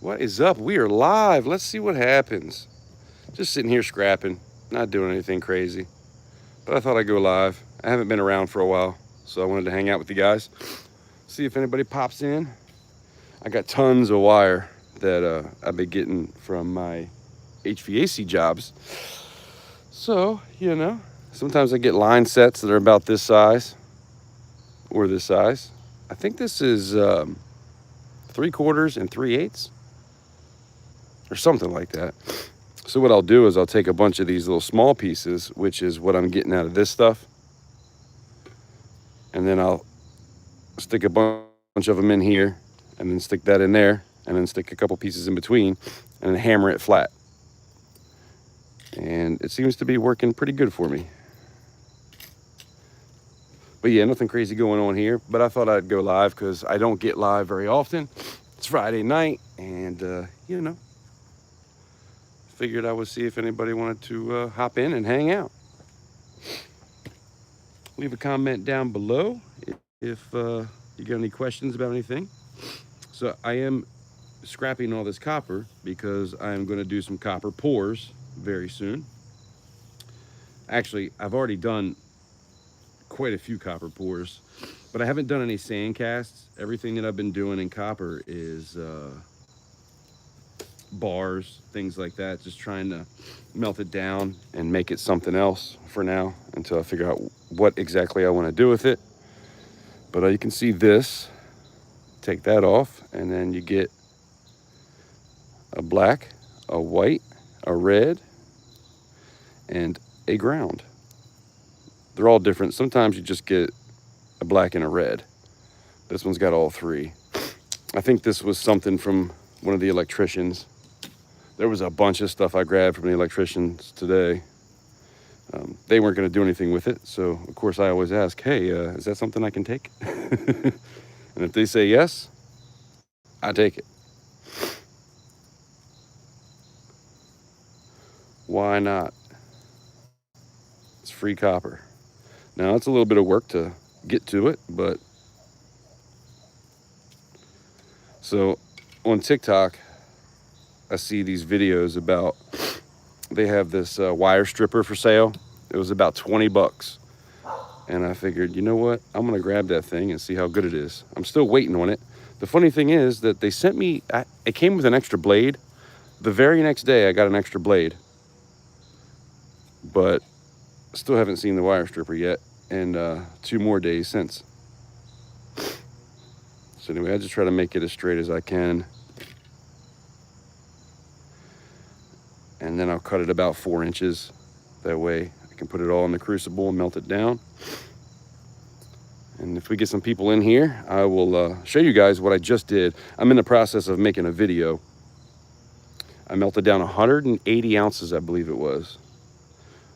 What is up? We are live. Let's see what happens. Just sitting here scrapping, not doing anything crazy. But I thought I'd go live. I haven't been around for a while, so I wanted to hang out with you guys. See if anybody pops in. I got tons of wire that I've been getting from my HVAC jobs. So, sometimes I get line sets that are about this size or this size. I think this is 3/4 and 3/8 or something like that. So what I'll do is I'll take a bunch of these little small pieces, which is what I'm getting out of this stuff, and then I'll stick a bunch of them in here, and then stick that in there, and then stick a couple pieces in between, and then hammer it flat. And it seems to be working pretty good for me. But yeah, nothing crazy going on here, but I thought I'd go live because I don't get live very often. It's Friday night, and figured I would see if anybody wanted to hop in and hang out. Leave a comment down below if you got any questions about anything. So I am scrapping all this copper because I'm going to do some copper pours very soon. Actually, I've already done quite a few copper pours, but I haven't done any sand casts. Everything that I've been doing in copper is bars, things like that, just trying to melt it down and make it something else for now until I figure out what exactly I want to do with it. But you can see this, take that off, and then you get a black, a white, a red, and a ground. They're all different. Sometimes you just get a black and a red. This one's got all three. I think this was something from one of the electricians. There was a bunch of stuff I grabbed from the electricians today. They weren't going to do anything with it, so of course I always ask, hey, is that something I can take? And if they say yes, I take it. Why not? It's free copper. Now, it's a little bit of work to get to it, but... So, on TikTok, I see these videos about... They have this wire stripper for sale. It was about 20 bucks. And I figured, you know what? I'm going to grab that thing and see how good it is. I'm still waiting on it. The funny thing is that they sent me... It came with an extra blade. The very next day, I got an extra blade. But still haven't seen the wire stripper yet. And 2 more days since. So anyway, I just try to make it as straight as I can. And then I'll cut it about 4 inches. That way I can put it all in the crucible and melt it down. And if we get some people in here, I will show you guys what I just did. I'm in the process of making a video. I melted down 180 ounces, I believe it was.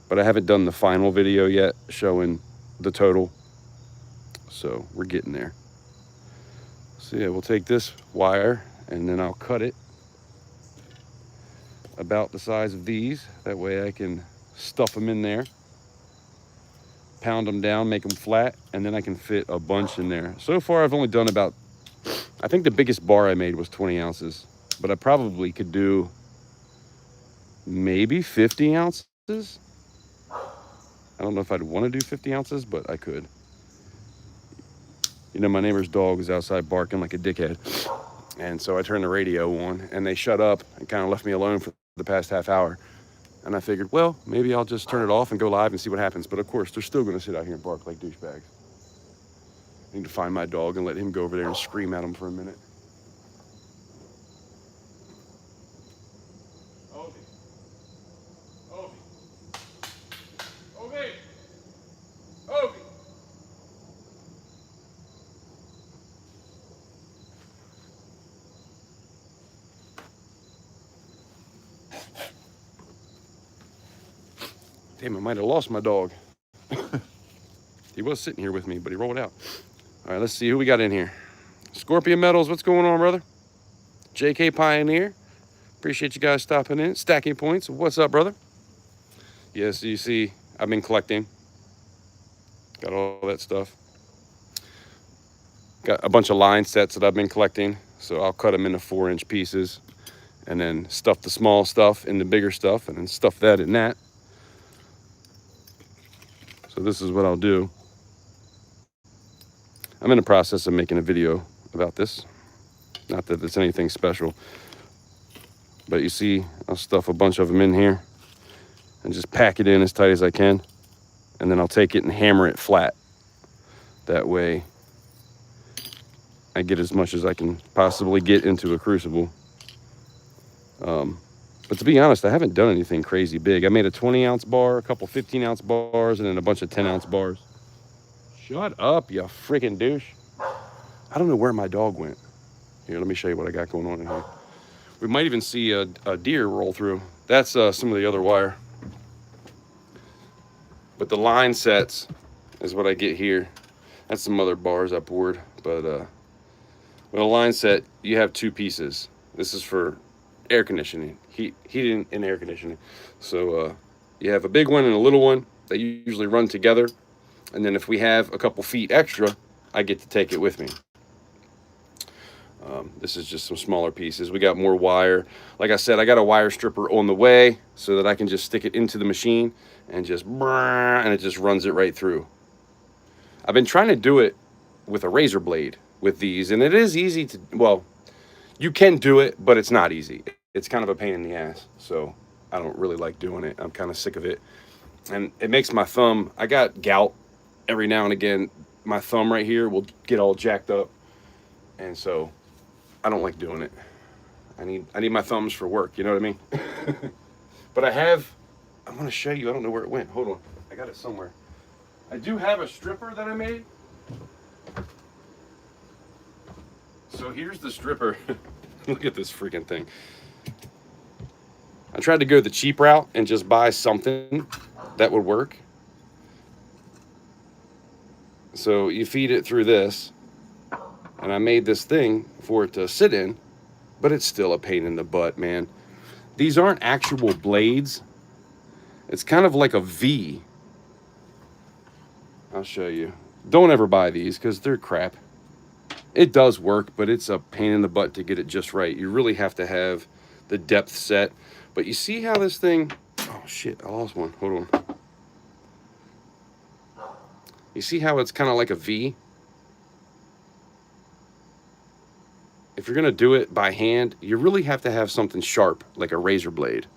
But I haven't done the final video yet showing the total. So we're getting there. So yeah, we'll take this wire and then I'll cut it about the size of these. That way I can stuff them in there, pound them down, make them flat, and then I can fit a bunch in there. So far I've only done about, I think the biggest bar I made was 20 ounces, but I probably could do maybe 50 ounces. I don't know if I'd want to do 50 ounces, but I could. You know, my neighbor's dog was outside barking like a dickhead. And so I turned the radio on and they shut up and kind of left me alone for the past half hour. And I figured, well, maybe I'll just turn it off and go live and see what happens. But of course, they're still going to sit out here and bark like douchebags. I need to find my dog and let him go over there and scream at him for a minute. Ovi. Ovi. Ovi. Ovi. Damn, I might have lost my dog. He was sitting here with me, but he rolled out. All right, let's see who we got in here. Scorpion Metals, what's going on, brother? JK Pioneer, appreciate you guys stopping in. Stacking Points, what's up, brother? Yes, you see, I've been collecting. Got all that stuff. Got a bunch of line sets that I've been collecting, so I'll cut them into 4-inch pieces. and then stuff the small stuff in the bigger stuff, and then stuff that in that. So this is what I'll do. I'm in the process of making a video about this. Not that it's anything special, but you see, I'll stuff a bunch of them in here and just pack it in as tight as I can. And then I'll take it and hammer it flat. That way I get as much as I can possibly get into a Crucible. But to be honest, I haven't done anything crazy big. I made a 20-ounce bar, a couple 15-ounce bars, and then a bunch of 10-ounce bars. Shut up, you freaking douche. I don't know where my dog went. Here, let me show you what I got going on in here. We might even see a deer roll through. That's some of the other wire. But the line sets is what I get here. That's some other bars I poured. But with a line set, you have two pieces. This is for air conditioning, heating and air conditioning. So you have a big one and a little one that usually run together. And then if we have a couple feet extra, I get to take it with me. This is just some smaller pieces. We got more wire. Like I said, I got a wire stripper on the way so that I can just stick it into the machine and just, and it just runs it right through. I've been trying to do it with a razor blade with these, and it is easy to, well, you can do it, but it's not easy. It's kind of a pain in the ass, so I don't really like doing it. I'm kind of sick of it. And it makes my thumb, I got gout every now and again. My thumb right here will get all jacked up, and so I don't like doing it. I need my thumbs for work, you know what I mean? But I want to show you, I don't know where it went. Hold on, I got it somewhere. I do have a stripper that I made. So here's the stripper. Look at this freaking thing. I tried to go the cheap route and just buy something that would work. So you feed it through this, and I made this thing for it to sit in, but it's still a pain in the butt, man. These aren't actual blades. It's kind of like a V. I'll show you. Don't ever buy these because they're crap. It does work, but it's a pain in the butt to get it just right. You really have to have the depth set. But you see how this thing, oh shit, I lost one. Hold on. You see how it's kind of like a V? If you're gonna do it by hand, you really have to have something sharp, like a razor blade.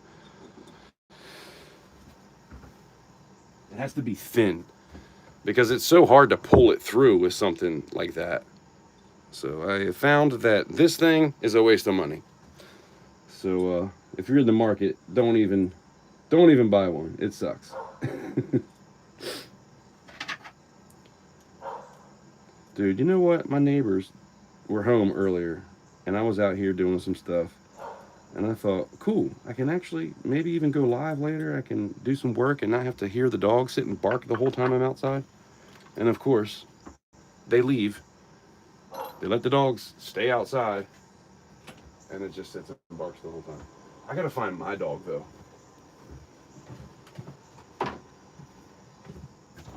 It has to be thin because it's so hard to pull it through with something like that. So I found that this thing is a waste of money. So if you're in the market, don't even buy one. It sucks. Dude, you know what? My neighbors were home earlier, and I was out here doing some stuff. And I thought, cool, I can actually maybe even go live later. I can do some work and not have to hear the dog sit and bark the whole time I'm outside. And of course, they leave. They let the dogs stay outside, and it just sits and barks the whole time. I gotta find my dog, though.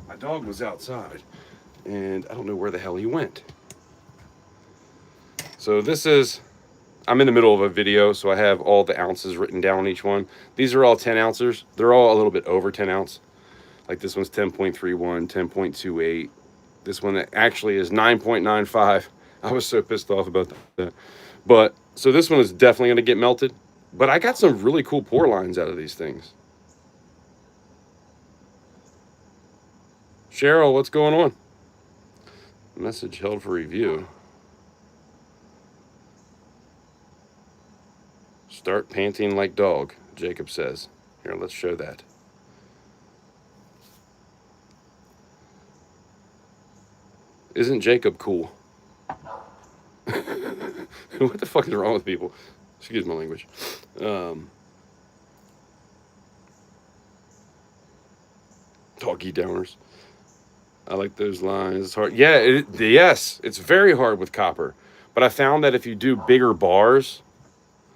My dog was outside, and I don't know where the hell he went. So this is, I'm in the middle of a video, so I have all the ounces written down on each one. These are all 10 ounces. They're all a little bit over 10 ounce. Like this one's 10.31, 10.28. This one that actually is 9.95. I was so pissed off about that. But, so this one is definitely going to get melted. But I got some really cool pour lines out of these things. Cheryl, what's going on? Message held for review. Start panting like dog, Jacob says. Here, let's show that. Isn't Jacob cool? What the fuck is wrong with people? Excuse my language. Doggy downers. I like those lines. It's hard. Yeah, yes, it's very hard with copper. But I found that if you do bigger bars,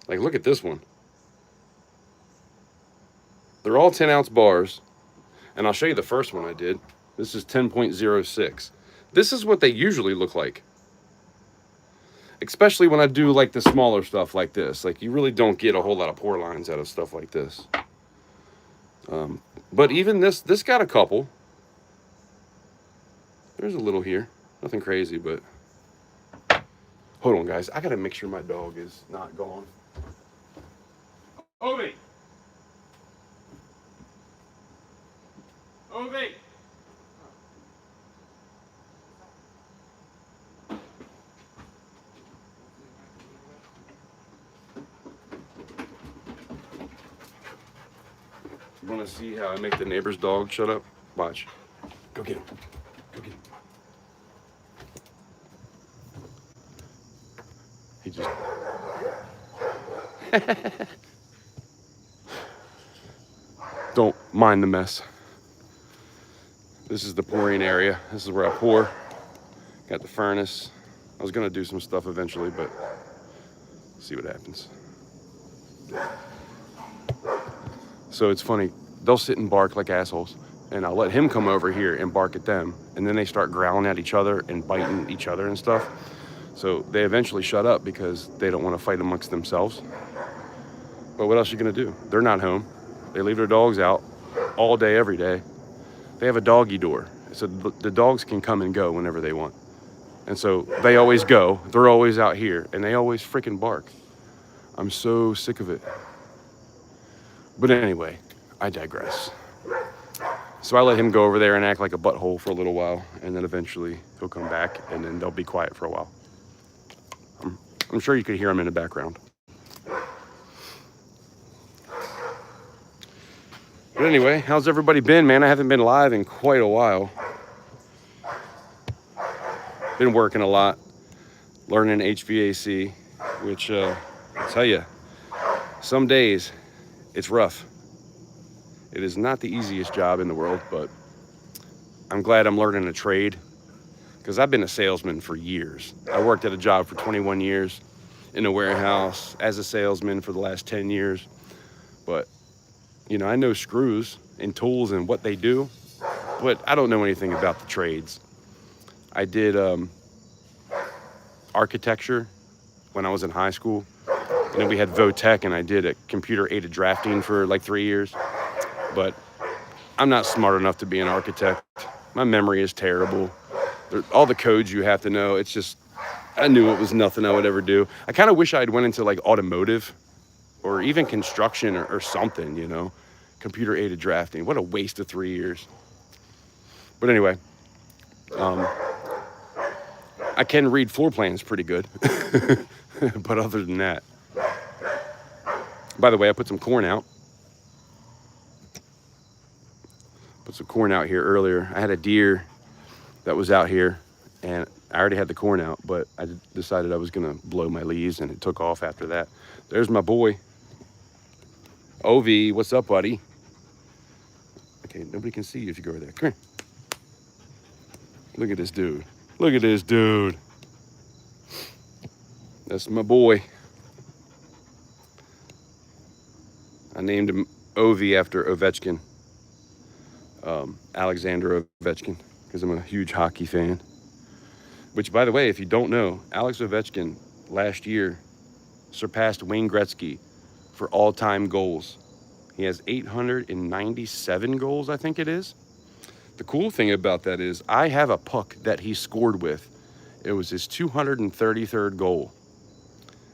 like look at this one. They're all 10-ounce bars. And I'll show you the first one I did. This is 10.06. This is what they usually look like. especially when I do like the smaller stuff like this. Like you really don't get a whole lot of pour lines out of stuff like this. But even this got a couple. There's a little here, nothing crazy, but hold on, guys. I gotta make sure my dog is not gone. Ovi, Ovi. You want to see how I make the neighbor's dog shut up? Watch. Go get him. Go get him. He just. Don't mind the mess. This is the pouring area. This is where I pour. Got the furnace. I was gonna do some stuff eventually, but see what happens. So it's funny. They'll sit and bark like assholes, and I'll let him come over here and bark at them, and then they start growling at each other and biting each other and stuff. So they eventually shut up because they don't want to fight amongst themselves. But what else are you gonna do? They're not home. They leave their dogs out all day, every day. They have a doggy door, so the dogs can come and go whenever they want. And so they always go. They're always out here, and they always freaking bark. I'm so sick of it. But anyway, I digress. So I let him go over there and act like a butthole for a little while, and then eventually he'll come back, and then they'll be quiet for a while. I'm sure you could hear him in the background. But anyway, how's everybody been, man? I haven't been live in quite a while. Been working a lot, learning HVAC, which I tell you, some days it's rough. It is not the easiest job in the world, but I'm glad I'm learning a trade because I've been a salesman for years. I worked at a job for 21 years in a warehouse as a salesman for the last 10 years. But, you know, I know screws and tools and what they do, but I don't know anything about the trades. I did architecture when I was in high school. You know, we had Votech, and I did a computer-aided drafting for like 3 years. But I'm not smart enough to be an architect. My memory is terrible. All the codes you have to know, it's just, I knew it was nothing I would ever do. I kind of wish I'd went into like automotive or even construction or something, you know, computer-aided drafting. What a waste of 3 years. But anyway, I can read floor plans pretty good. But other than that, by the way, I put some corn out. Put some corn out here earlier. I had a deer that was out here, and I already had the corn out, but I decided I was gonna blow my leaves, and it took off after that. There's my boy. Ovi, what's up, buddy? Okay, nobody can see you if you go over there. Come here. Look at this dude. Look at this dude. That's my boy. I named him Ovi after Ovechkin. Alexander Ovechkin, because I'm a huge hockey fan. Which, by the way, if you don't know, Alex Ovechkin last year surpassed Wayne Gretzky for all-time goals. He has 897 goals, I think it is. The cool thing about that is I have a puck that he scored with. It was his 233rd goal.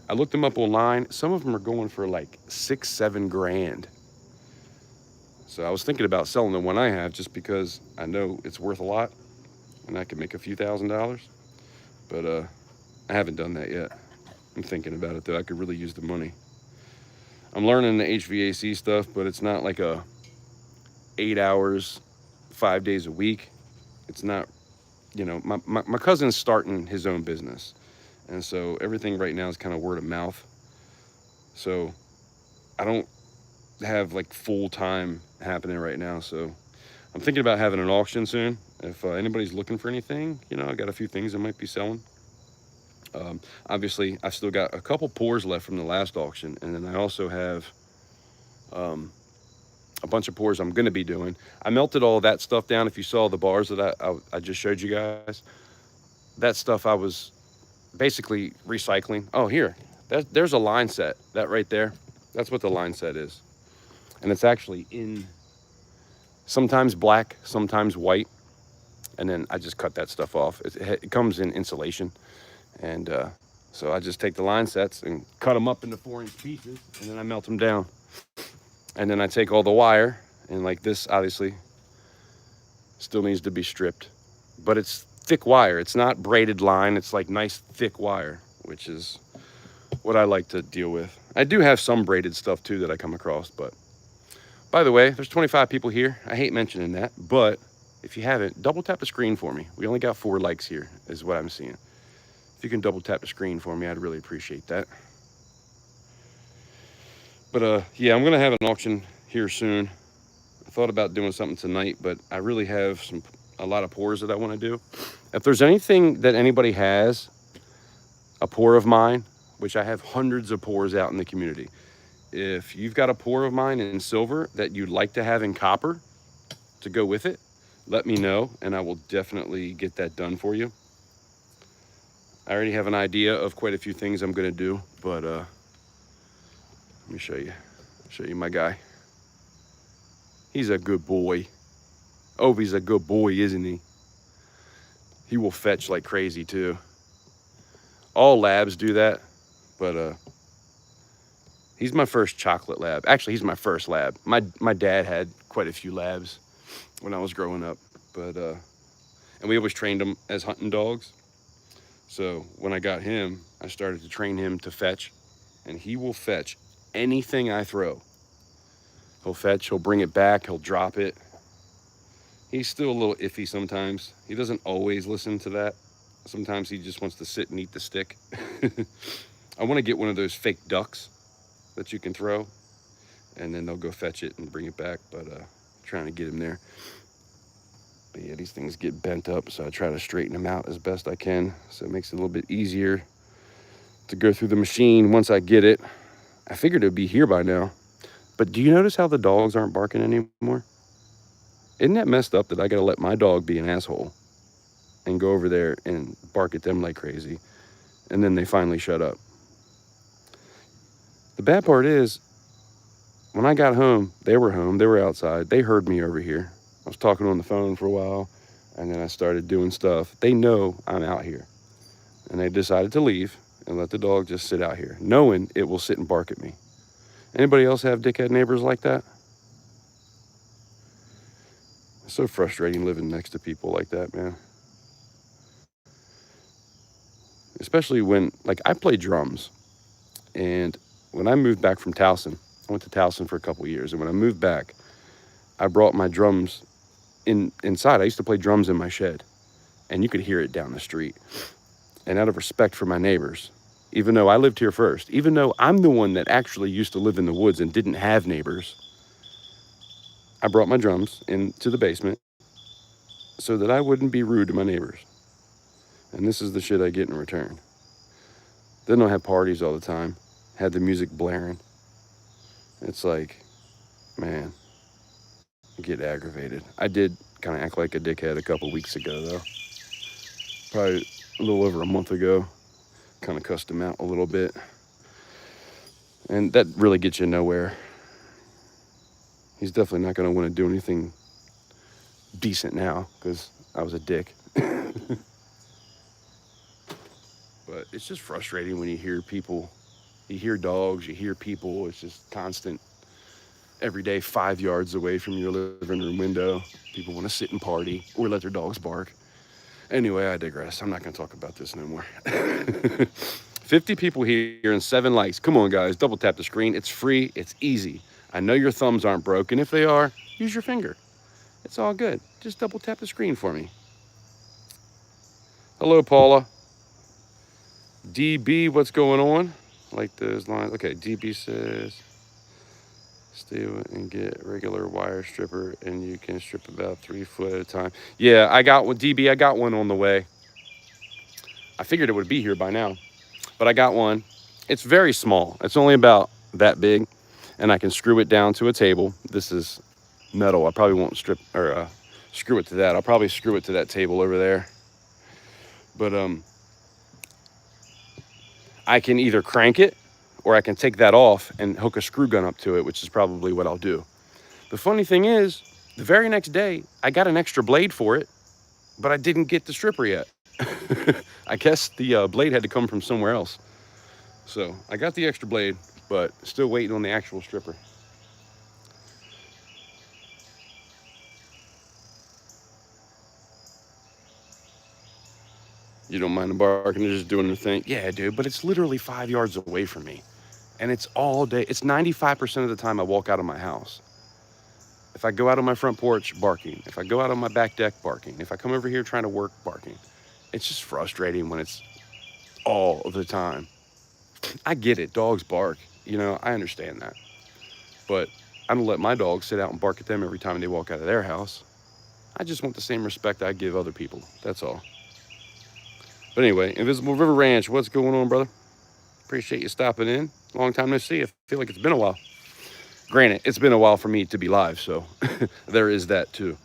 I looked them up online. Some of them are going for like $6-7 grand. So I was thinking about selling the one I have just because I know it's worth a lot and I could make a few $1,000s. But I haven't done that yet. I'm thinking about it though. I could really use the money. I'm learning the HVAC stuff, but it's not like a 8 hours, 5 days a week. It's not, you know, my cousin's starting his own business. And so everything right now is kind of word of mouth. So I don't have like full time happening right now. So I'm thinking about having an auction soon. If anybody's looking for anything, you know, I got a few things I might be selling. Obviously, I've still got a couple pours left from the last auction. And then I also have a bunch of pours I'm going to be doing. I melted all that stuff down. If you saw the bars that I just showed you guys, that stuff I was basically recycling. Oh, here, there's a line set. That right there, that's what the line set is. And it's actually in sometimes black, sometimes white. And then I just cut that stuff off. It comes in insulation. And so I just take the line sets and cut them up into 4-inch pieces, and then I melt them down. And then I take all the wire, and like this obviously still needs to be stripped. But it's thick wire. It's not braided line. It's like nice thick wire, which is what I like to deal with. I do have some braided stuff too that I come across. But by the way, there's 25 people here. I hate mentioning that, but if you haven't, double tap the screen for me. We only got 4 likes here is what I'm seeing. If you can double tap the screen for me, I'd really appreciate that. But yeah, I'm gonna have an auction here soon. I thought about doing something tonight, but I really have a lot of pours that I want to do. If there's anything that anybody has, a pour of mine, which I have hundreds of pours out in the community. If you've got a pour of mine in silver that you'd like to have in copper to go with it, let me know, and I will definitely get that done for you. I already have an idea of quite a few things I'm gonna do, but let me show you my guy. He's a good boy. Ovi's a good boy, isn't he? He will fetch like crazy too. All labs do that, but he's my first chocolate lab. Actually, he's my first lab. My dad had quite a few labs when I was growing up, but and we always trained him as hunting dogs. So when I got him, I started to train him to fetch, and he will fetch anything I throw. He'll fetch, he'll bring it back, he'll drop it. He's still a little iffy sometimes. He doesn't always listen to that. Sometimes he just wants to sit and eat the stick. I want to get one of those fake ducks that you can throw, and then they'll go fetch it and bring it back, but trying to get him there. But yeah, these things get bent up, so I try to straighten them out as best I can, so it makes it a little bit easier to go through the machine once I get it. I figured it would be here by now. But do you notice how the dogs aren't barking anymore? Isn't that messed up that I gotta let my dog be an asshole and go over there and bark at them like crazy, and then they finally shut up? The bad part is, when I got home, they were outside, they heard me over here. I was talking on the phone for a while, and then I started doing stuff. They know I'm out here, and they decided to leave and let the dog just sit out here, knowing it will sit and bark at me. Anybody else have dickhead neighbors like that? It's so frustrating living next to people like that, man. Especially when, like, I play drums, and when I moved back from Towson, I went to Towson for a couple years, and when I moved back, I brought my drums inside. I used to play drums in my shed, and you could hear it down the street. And out of respect for my neighbors, even though I lived here first, even though I'm the one that actually used to live in the woods and didn't have neighbors, I brought my drums into the basement so that I wouldn't be rude to my neighbors. And this is the shit I get in return. Then I'll have parties all the time, had the music blaring. It's like, man, I get aggravated. I did kind of act like a dickhead a couple weeks ago, though. Probably a little over a month ago. Kind of cussed him out a little bit. And that really gets you nowhere. He's definitely not going to want to do anything decent now because I was a dick. But it's just frustrating when you hear people, you hear dogs, you hear people. It's just constant. Every day, 5 yards away from your living room window, people want to sit and party or let their dogs bark. Anyway, I digress. I'm not going to talk about this no more. 50 people here and 7 likes. Come on, guys. Double tap the screen. It's free. It's easy. I know your thumbs aren't broken. If they are, use your finger. It's all good. Just double tap the screen for me. Hello, Paula. DB, what's going on? I like those lines. Okay, DB says, stay and get a regular wire stripper, and you can strip about 3 foot at a time. Yeah, I got one, DB. I got one on the way. I figured it would be here by now, but I got one. It's very small. It's only about that big, and I can screw it down to a table. This is metal. I probably won't strip or screw it to that. I'll probably screw it to that table over there. But I can either crank it or I can take that off and hook a screw gun up to it, which is probably what I'll do. The funny thing is, the very next day, I got an extra blade for it, but I didn't get the stripper yet. I guess the blade had to come from somewhere else. So I got the extra blade, but still waiting on the actual stripper. You don't mind them barking, they're just doing their thing. Yeah, dude, but it's literally 5 yards away from me. And it's all day. It's 95% of the time I walk out of my house. If I go out on my front porch, barking. If I go out on my back deck, barking. If I come over here trying to work, barking. It's just frustrating when it's all of the time. I get it. Dogs bark. You know, I understand that. But I don't let my dogs sit out and bark at them every time they walk out of their house. I just want the same respect I give other people. That's all. But anyway, Invisible River Ranch, what's going on, brother? Appreciate you stopping in. Long time no see. I feel like it's been a while. Granted, it's been a while for me to be live, so there is that too.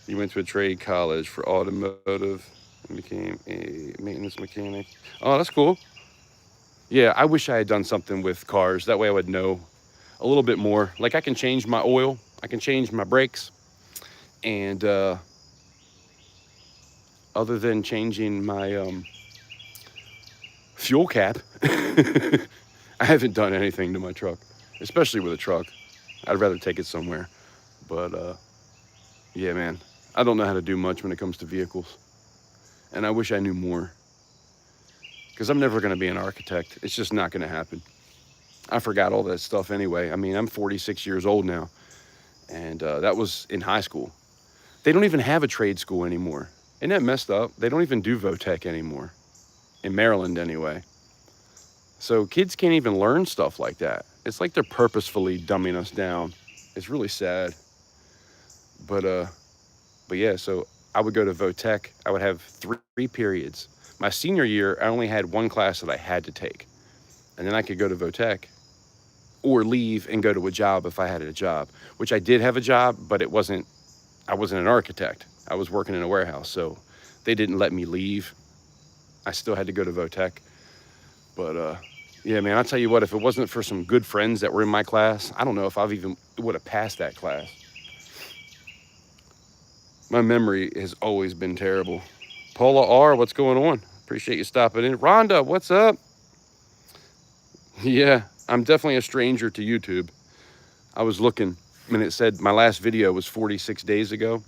You went to a trade college for automotive and became a maintenance mechanic. Oh, that's cool. Yeah, I wish I had done something with cars. That way I would know a little bit more. Like I can change my oil, I can change my brakes, and other than changing my fuel cap, I haven't done anything to my truck, especially with a truck. I'd rather take it somewhere. But yeah, man, I don't know how to do much when it comes to vehicles. And I wish I knew more. Because I'm never going to be an architect. It's just not going to happen. I forgot all that stuff anyway. I mean, I'm 46 years old now. And that was in high school. They don't even have a trade school anymore. Isn't that messed up? They don't even do VOTech anymore. In Maryland anyway. So kids can't even learn stuff like that. It's like they're purposefully dumbing us down. It's really sad. But yeah, so I would go to VOTech. I would have three periods. My senior year, I only had one class that I had to take. And then I could go to VOTech or leave and go to a job if I had a job, which I did have a job, but I wasn't an architect. I was working in a warehouse, so they didn't let me leave. I still had to go to VOTech. But yeah, man, I'll tell you what, if it wasn't for some good friends that were in my class, I don't know if I've even would have passed that class. My memory has always been terrible. Paula R., what's going on? Appreciate you stopping in. Rhonda, what's up? Yeah, I'm definitely a stranger to YouTube. I was looking and it said my last video was 46 days ago.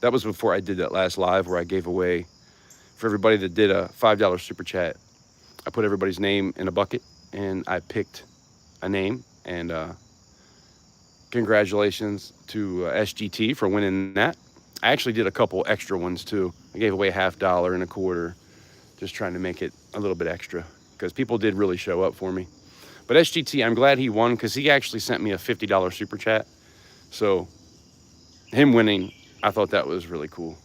That was before I did that last live where I gave away, for everybody that did a $5 super chat, I put everybody's name in a bucket and I picked a name. And congratulations to SGT for winning that. I actually did a couple extra ones too. I gave away $50 and a quarter, just trying to make it a little bit extra because people did really show up for me. But SGT, I'm glad he won because he actually sent me a $50 super chat. So him winning, I thought that was really cool.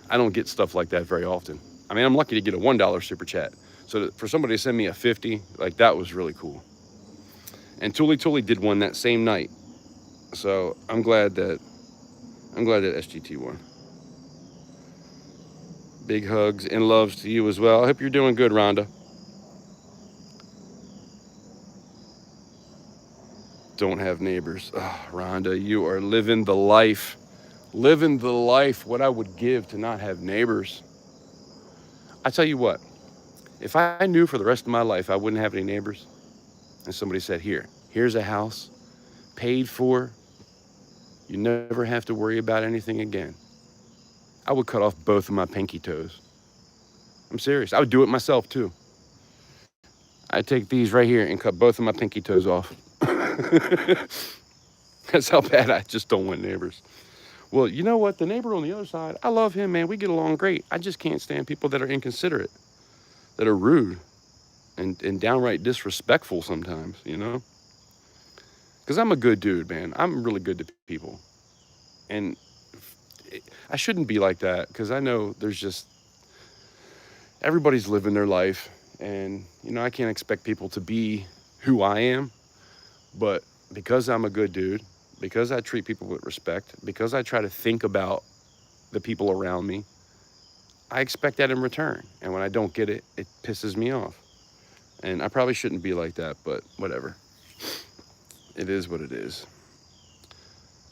I don't get stuff like that very often. I mean, I'm lucky to get a $1 super chat. So for somebody to send me a 50, like that was really cool. And Tuli did one that same night. So I'm glad that SGT won. Big hugs and loves to you as well. I hope you're doing good, Rhonda. Don't have neighbors. Oh, Rhonda, you are living the life. Living the life, what I would give to not have neighbors. I tell you what, if I knew for the rest of my life I wouldn't have any neighbors, and somebody said, here's a house, paid for, you never have to worry about anything again, I would cut off both of my pinky toes. I'm serious. I would do it myself too. I'd take these right here and cut both of my pinky toes off. That's how bad I just don't want neighbors. Well, you know what? The neighbor on the other side, I love him, man. We get along great. I just can't stand people that are inconsiderate, that are rude and downright disrespectful sometimes, you know? Because I'm a good dude, man. I'm really good to people. And I shouldn't be like that because I know there's just, everybody's living their life. And, you know, I can't expect people to be who I am. But because I'm a good dude, because I treat people with respect, because I try to think about the people around me, I expect that in return. And when I don't get it, it pisses me off. And I probably shouldn't be like that, but whatever. It is what it is.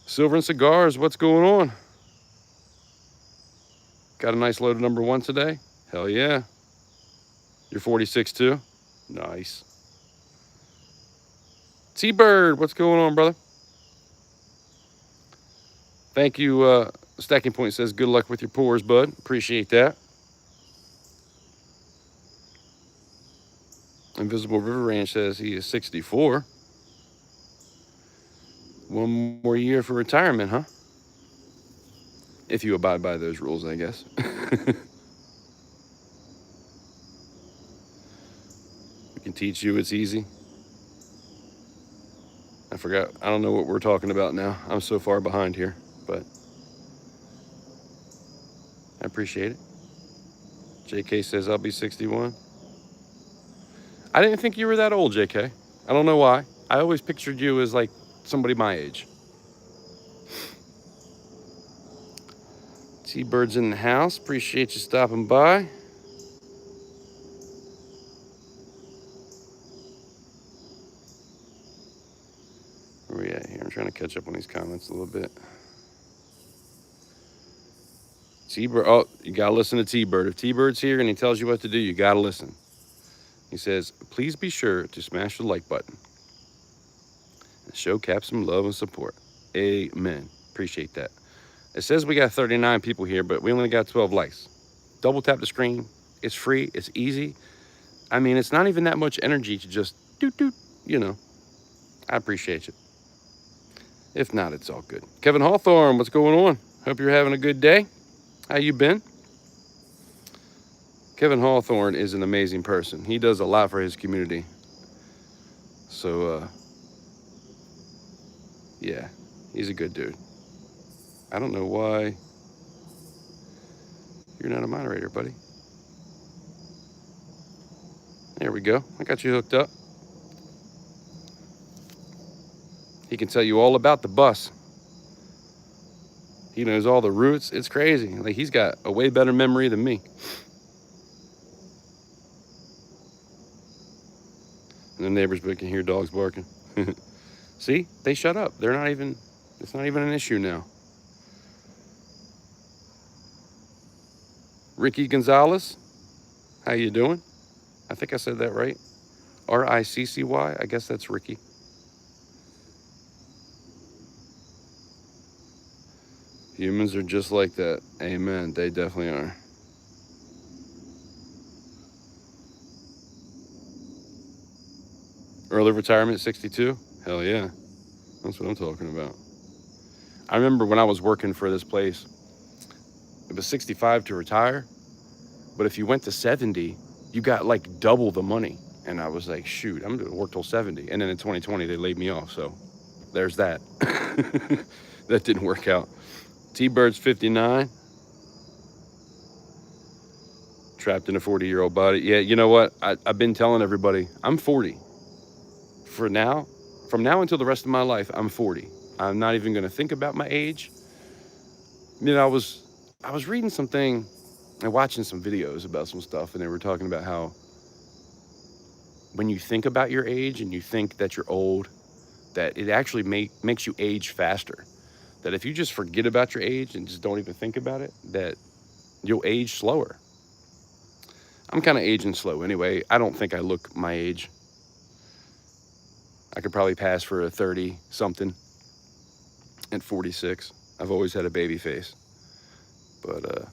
Silver and Cigars, what's going on? Got a nice load of number 1 today? Hell yeah. You're 46 too? Nice. T-Bird, what's going on, brother? Thank you. Stacking Point says, good luck with your pours, bud. Appreciate that. Invisible River Ranch says he is 64. One more year for retirement, huh? If you abide by those rules, I guess. We can teach you it's easy. I forgot. I don't know what we're talking about now. I'm so far behind here, but I appreciate it. JK says I'll be 61. I didn't think you were that old, JK. I don't know why. I always pictured you as like somebody my age. T-Bird's in the house. Appreciate you stopping by. Where are we at here? I'm trying to catch up on these comments a little bit. T-Bird, oh, you gotta listen to T-Bird. If T-Bird's here and he tells you what to do, you gotta listen. He says, please be sure to smash the like button and show Cap some love and support. Amen. Appreciate that. It says we got 39 people here, but we only got 12 likes. Double tap the screen. It's free. It's easy. I mean, it's not even that much energy to just doot, doot, you know. I appreciate you. If not, it's all good. Kevin Hawthorne, what's going on? Hope you're having a good day. How you been? Kevin Hawthorne is an amazing person. He does a lot for his community. So, yeah, he's a good dude. I don't know why you're not a moderator, buddy. There we go. I got you hooked up. He can tell you all about the bus. He knows all the routes. It's crazy. Like, he's got a way better memory than me. And the neighbors can hear dogs barking. See, they shut up. They're not even, it's not even an issue now. Ricky Gonzalez, how you doing? I think I said that right. R-I-C-C-Y, I guess that's Ricky. Humans are just like that. Amen, they definitely are. Early retirement, 62? Hell yeah, that's what I'm talking about. I remember when I was working for this place, it was 65 to retire, but if you went to 70, you got like double the money. And I was like, shoot, I'm gonna work till 70. And then in 2020, they laid me off, so there's that. That didn't work out. T-Bird's 59. Trapped in a 40-year-old body. Yeah, you know what? I've been telling everybody, I'm 40. For now, from now until the rest of my life, I'm 40. I'm not even gonna think about my age. You know, I was reading something and watching some videos about some stuff, and they were talking about how when you think about your age and you think that you're old, that it actually makes you age faster. That if you just forget about your age and just don't even think about it, that you'll age slower. I'm kind of aging slow anyway. I don't think I look my age. I could probably pass for a 30-something at 46. I've always had a baby face. But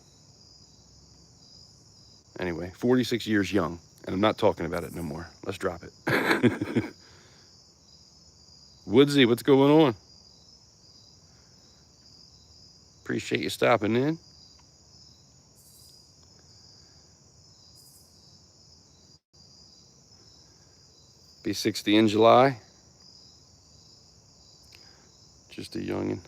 anyway, 46 years young, and I'm not talking about it no more. Let's drop it. Woodsy, what's going on? Appreciate you stopping in. Be 60 in July. Just a youngin'.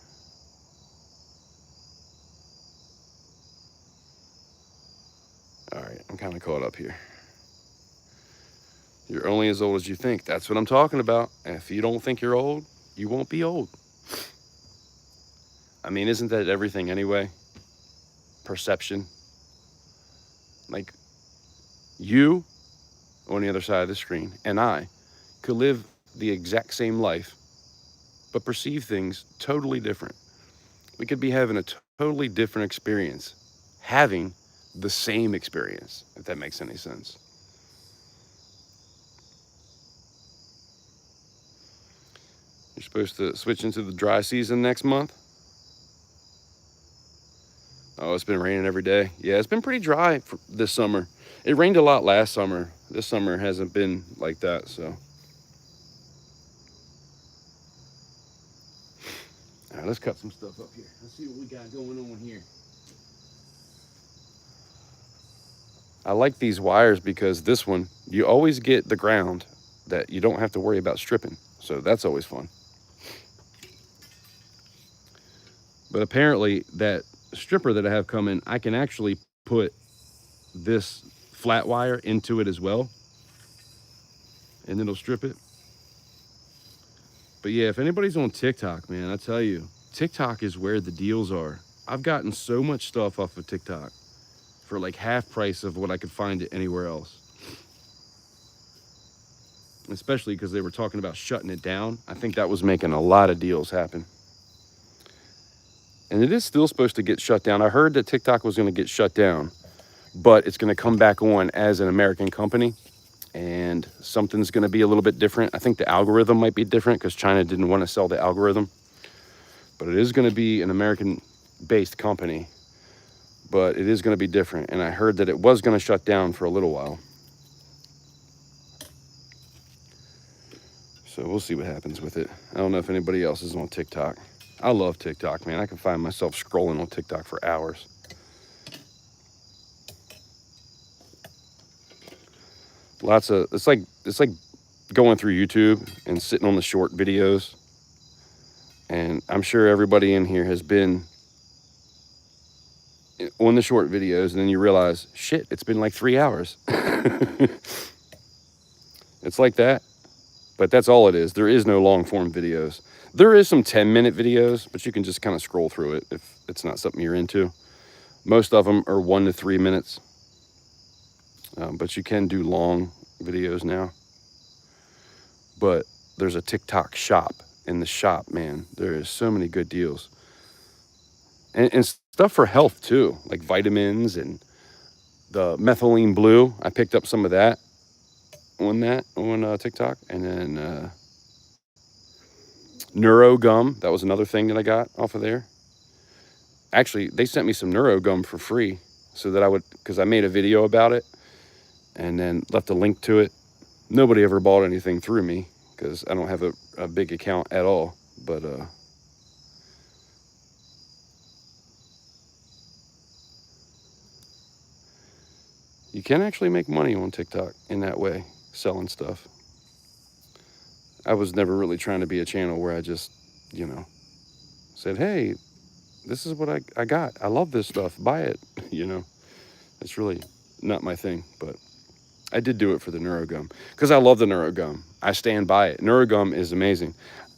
All right, I'm kind of caught up here. You're only as old as you think. That's what I'm talking about. And if you don't think you're old, you won't be old. I mean, isn't that everything anyway? Perception. Like you on the other side of the screen and I could live the exact same life, but perceive things totally different. We could be having a totally different experience, having the same experience, if that makes any sense. You're supposed to switch into the dry season next month. Oh, it's been raining every day. Yeah, it's been pretty dry for this summer. It rained a lot last summer. This summer hasn't been like that, so. All right, let's cut some stuff up here. Let's see what we got going on here. I like these wires because this one, you always get the ground that you don't have to worry about stripping. So that's always fun. But apparently that stripper that I have coming, I can actually put this flat wire into it as well, and it'll strip it. But yeah, if anybody's on TikTok, man, I tell you, TikTok is where the deals are. I've gotten so much stuff off of TikTok for like half price of what I could find it anywhere else. Especially because they were talking about shutting it down. I think that was making a lot of deals happen. And it is still supposed to get shut down. I heard that TikTok was going to get shut down, but it's going to come back on as an American company. And something's going to be a little bit different. I think the algorithm might be different because China didn't want to sell the algorithm. But it is going to be an American-based company. But it is going to be different. And I heard that it was going to shut down for a little while. So we'll see what happens with it. I don't know if anybody else is on TikTok. I love TikTok, man. I can find myself scrolling on TikTok for hours. It's like going through YouTube and sitting on the short videos. And I'm sure everybody in here has been on the short videos, and then you realize, shit, it's been like 3 hours. It's like that, but that's all it is. There is no long form videos. There is some 10-minute videos, but you can just kind of scroll through it if it's not something you're into. Most of them are 1 to 3 minutes, but you can do long videos now. But there's a TikTok shop. In the shop, man, there is so many good deals. And stuff for health too, like vitamins and the methylene blue. I picked up some of that on TikTok. And then Neuro Gum, that was another thing that I got off of there. Actually, they sent me some Neuro Gum for free so that I would, because I made a video about it and then left a link to it. Nobody ever bought anything through me because I don't have a big account at all. But you can actually make money on TikTok in that way, selling stuff. I was never really trying to be a channel where I just, said, hey, this is what I got. I love this stuff. Buy it. It's really not my thing, but I did do it for the NeuroGum because I love the NeuroGum. I stand by it. NeuroGum is amazing.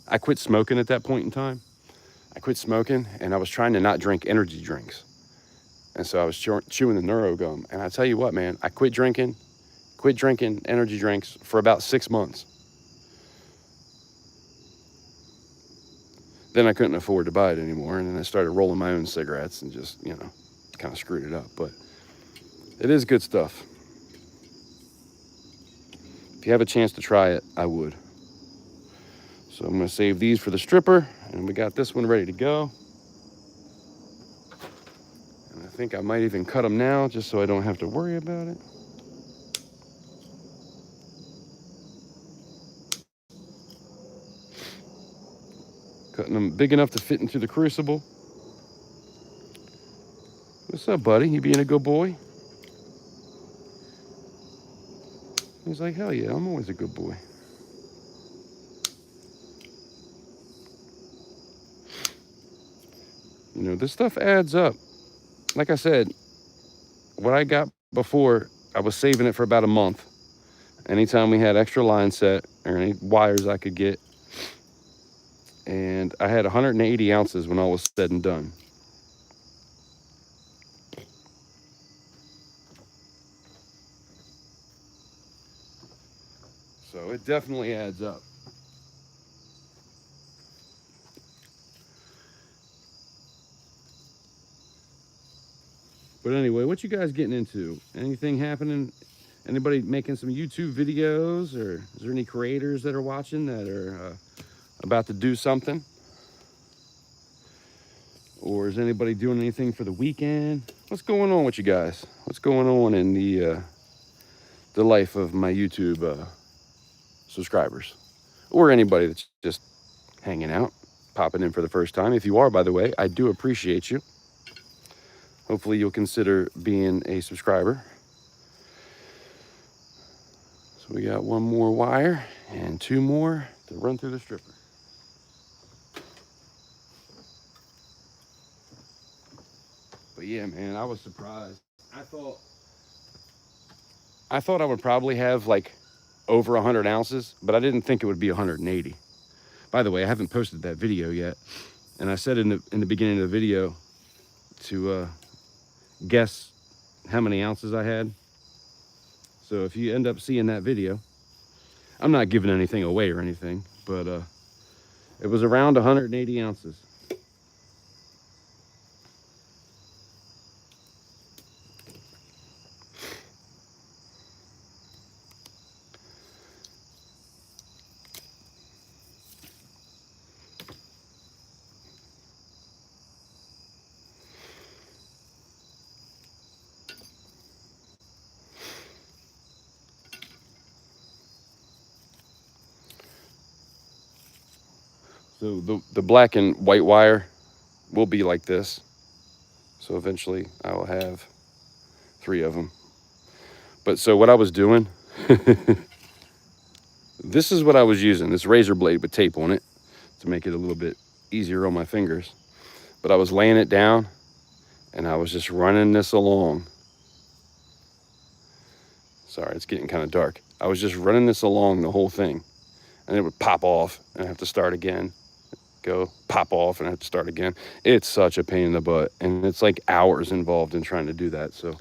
I quit smoking at that point in time. I quit smoking and I was trying to not drink energy drinks. And so I was chewing the NeuroGum. And I tell you what, man, I quit drinking energy drinks for about 6 months. Then I couldn't afford to buy it anymore. And then I started rolling my own cigarettes and just, kind of screwed it up. But it is good stuff. If you have a chance to try it, I would. So I'm going to save these for the stripper. And we got this one ready to go. And I think I might even cut them now just so I don't have to worry about it. Cutting them big enough to fit into the Crucible. What's up, buddy? You being a good boy? He's like, hell yeah, I'm always a good boy. This stuff adds up. Like I said, what I got before, I was saving it for about a month. Anytime we had extra line set or any wires I could get. And I had 180 ounces when all was said and done. So it definitely adds up. But anyway, what you guys getting into? Anything happening? Anybody making some YouTube videos, or is there any creators that are watching that are about to do something? Or is anybody doing anything for the weekend? What's going on with you guys? What's going on in the life of my YouTube subscribers, or anybody that's just hanging out, popping in for the first time? If you are, by the way, I do appreciate you. Hopefully you'll consider being a subscriber. So we got one more wire and two more to run through the stripper. But yeah, man, I was surprised. I thought I would probably have like over 100 ounces, but I didn't think it would be 180. By the way, I haven't posted that video yet, and I said in the beginning of the video to guess how many ounces I had. So if you end up seeing that video, I'm not giving anything away or anything, but it was around 180 ounces. So the black and white wire will be like this. So eventually I will have 3 of them. But so what I was doing, this is what I was using, this razor blade with tape on it to make it a little bit easier on my fingers. But I was laying it down and I was just running this along. Sorry, it's getting kind of dark. I was just running this along the whole thing, and it would pop off and I have to start again. Go pop off and I have to start again. It's such a pain in the butt, and it's like hours involved in trying to do that. So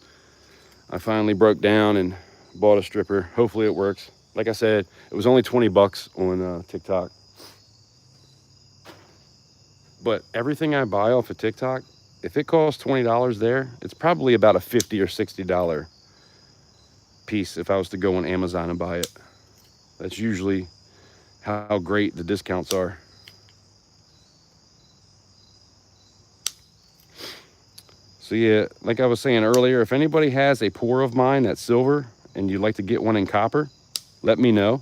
I finally broke down and bought a stripper. Hopefully it works. Like I said, it was only 20 bucks on TikTok. But everything I buy off of TikTok, if it costs $20 there, it's probably about a $50 or $60 piece if I was to go on Amazon and buy it. That's usually how great the discounts are. So yeah, like I was saying earlier, if anybody has a pour of mine that's silver and you'd like to get one in copper, let me know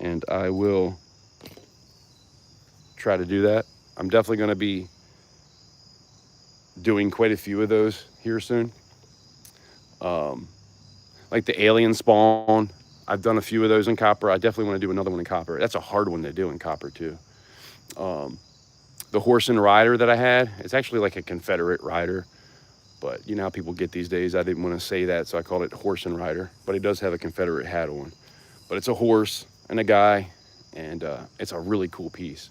and I will try to do that. I'm definitely going to be doing quite a few of those here soon. Like the alien spawn, I've done a few of those in copper. I definitely want to do another one in copper. That's a hard one to do in copper too. The horse and rider that I had, it's actually like a Confederate rider, but you know how people get these days. I didn't want to say that, so I called it horse and rider, but he does have a Confederate hat on. But it's a horse and a guy, and it's a really cool piece.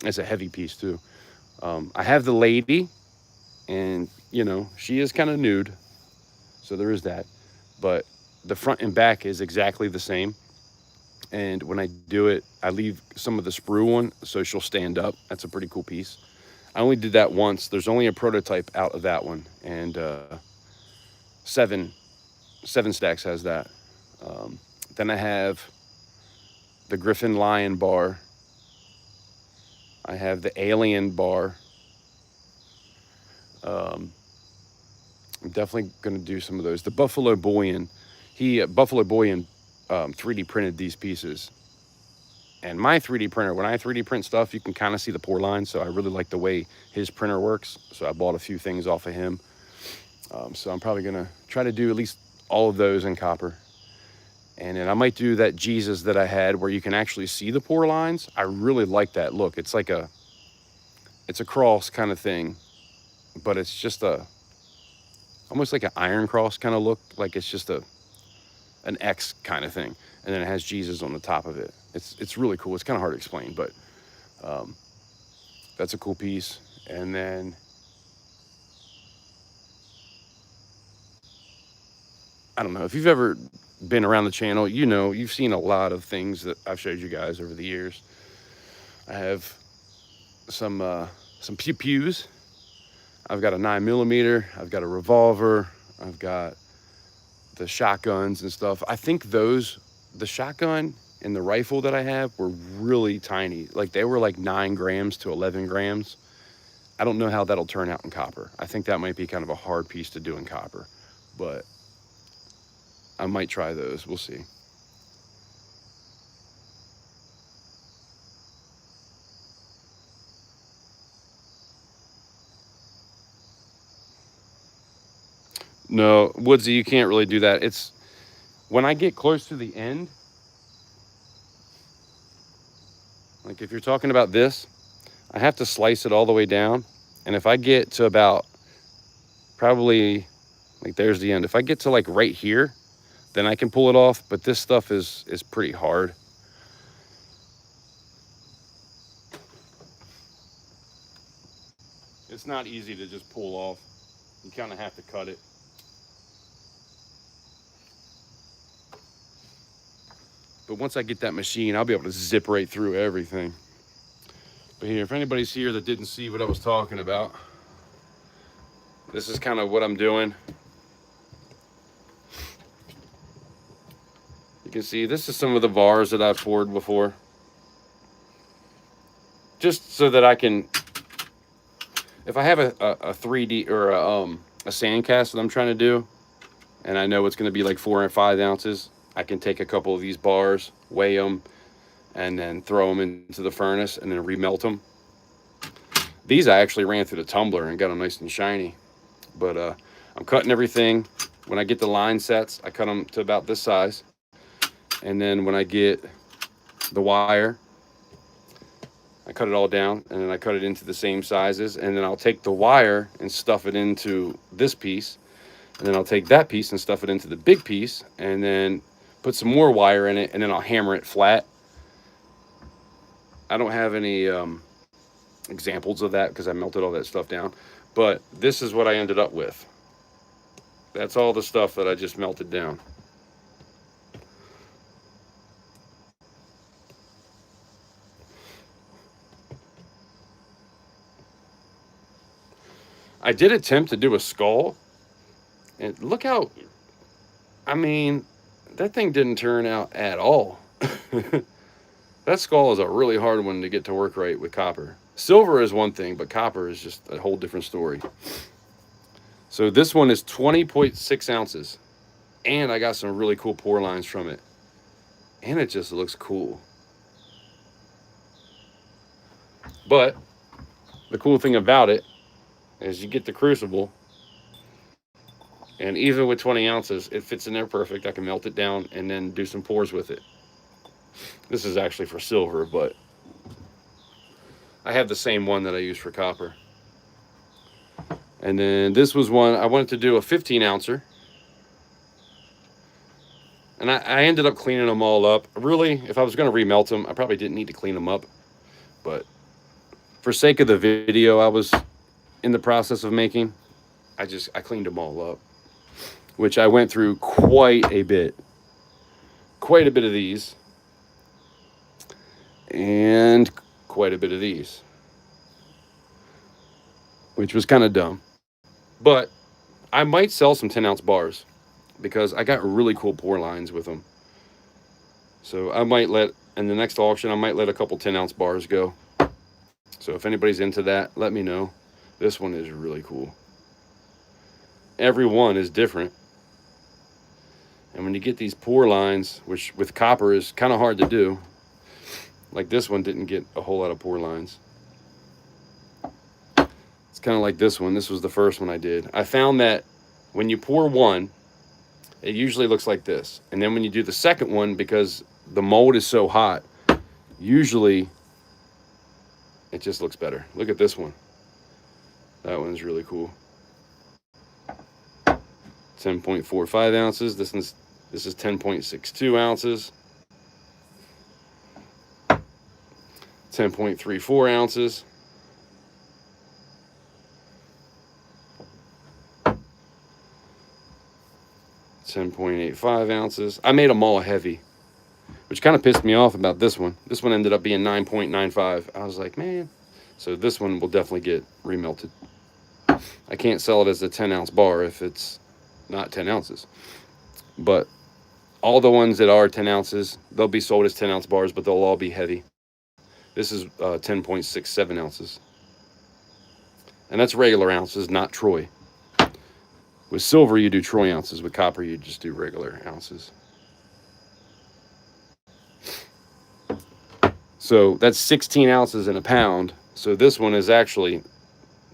It's a heavy piece too. I have the lady, and you know, she is kind of nude, so there is that. But the front and back is exactly the same. And when I do it, I leave some of the sprue on so she'll stand up. That's a pretty cool piece. I only did that once. There's only a prototype out of that one, and seven Stacks has that. Then I have the Griffin Lion bar. I have the Alien bar. I'm definitely going to do some of those. The Buffalo Boyan, Buffalo Boyan 3D printed these pieces. And my 3D printer, when I 3D print stuff, you can kind of see the pour lines. So I really like the way his printer works. So I bought a few things off of him. So I'm probably going to try to do at least all of those in copper. And then I might do that Jesus that I had where you can actually see the pour lines. I really like that look. It's like it's a cross kind of thing, but it's just almost like an iron cross kind of look. Like it's just an X kind of thing. And then it has Jesus on the top of it. It's really cool. It's kind of hard to explain, but that's a cool piece. And then I don't know if you've ever been around the channel, you know, you've seen a lot of things that I've showed you guys over the years. I have some pew pews. I've got a 9mm. I've got a revolver. I've got the shotguns and stuff. I think the shotgun and the rifle that I have were really tiny. Like they were like 9 grams to 11 grams. I don't know how that'll turn out in copper. I think that might be kind of a hard piece to do in copper, but I might try those. We'll see. No, Woodsy, you can't really do that. It's when I get close to the end, like if you're talking about this, I have to slice it all the way down. And if I get to about probably like there's the end. If I get to like right here, then I can pull it off. But this stuff is pretty hard. It's not easy to just pull off. You kind of have to cut it. But once I get that machine, I'll be able to zip right through everything. But here, if anybody's here that didn't see what I was talking about, this is kind of what I'm doing. You can see this is some of the bars that I've poured before. Just so that I can, if I have a 3D or a sand cast that I'm trying to do, and I know it's going to be like 4 and 5 ounces, I can take a couple of these bars, weigh them, and then throw them into the furnace and then remelt them. These I actually ran through the tumbler and got them nice and shiny. But I'm cutting everything. When I get the line sets, I cut them to about this size. And then when I get the wire, I cut it all down and then I cut it into the same sizes. And then I'll take the wire and stuff it into this piece. And then I'll take that piece and stuff it into the big piece and then put some more wire in it, and then I'll hammer it flat. I don't have any examples of that because I melted all that stuff down. But this is what I ended up with. That's all the stuff that I just melted down. I did attempt to do a skull. And look how, I mean, that thing didn't turn out at all. That skull is a really hard one to get to work right with copper. Silver is one thing, but copper is just a whole different story. So this one is 20.6 ounces. And I got some really cool pour lines from it. And it just looks cool. But the cool thing about it is you get the Crucible. And even with 20 ounces, it fits in there perfect. I can melt it down and then do some pours with it. This is actually for silver, but I have the same one that I use for copper. And then this was one, I wanted to do a 15 ouncer. And I ended up cleaning them all up. Really, if I was going to remelt them, I probably didn't need to clean them up. But for sake of the video I was in the process of making, I cleaned them all up. Which I went through quite a bit. Quite a bit of these. And quite a bit of these. Which was kind of dumb. But I might sell some 10-ounce bars. Because I got really cool pour lines with them. So I might in the next auction, I might let a couple 10-ounce bars go. So if anybody's into that, let me know. This one is really cool. Every one is different. And when you get these pour lines, which with copper is kind of hard to do, like this one didn't get a whole lot of pour lines. It's kind of like this one. This was the first one I did. I found that when you pour one, it usually looks like this. And then when you do the second one, because the mold is so hot, usually it just looks better. Look at this one. That one's really cool. 10.45 ounces. This is 10.62 ounces. 10.34 ounces. 10.85 ounces. I made them all heavy, which kind of pissed me off about this one. This one ended up being 9.95. I was like, man. So this one will definitely get remelted. I can't sell it as a 10-ounce bar if it's not 10 ounces. But all the ones that are 10 ounces, they'll be sold as 10-ounce bars, but they'll all be heavy. This is 10.67 ounces. And that's regular ounces, not troy. With silver, you do troy ounces. With copper, you just do regular ounces. So that's 16 ounces in a pound. So this one is actually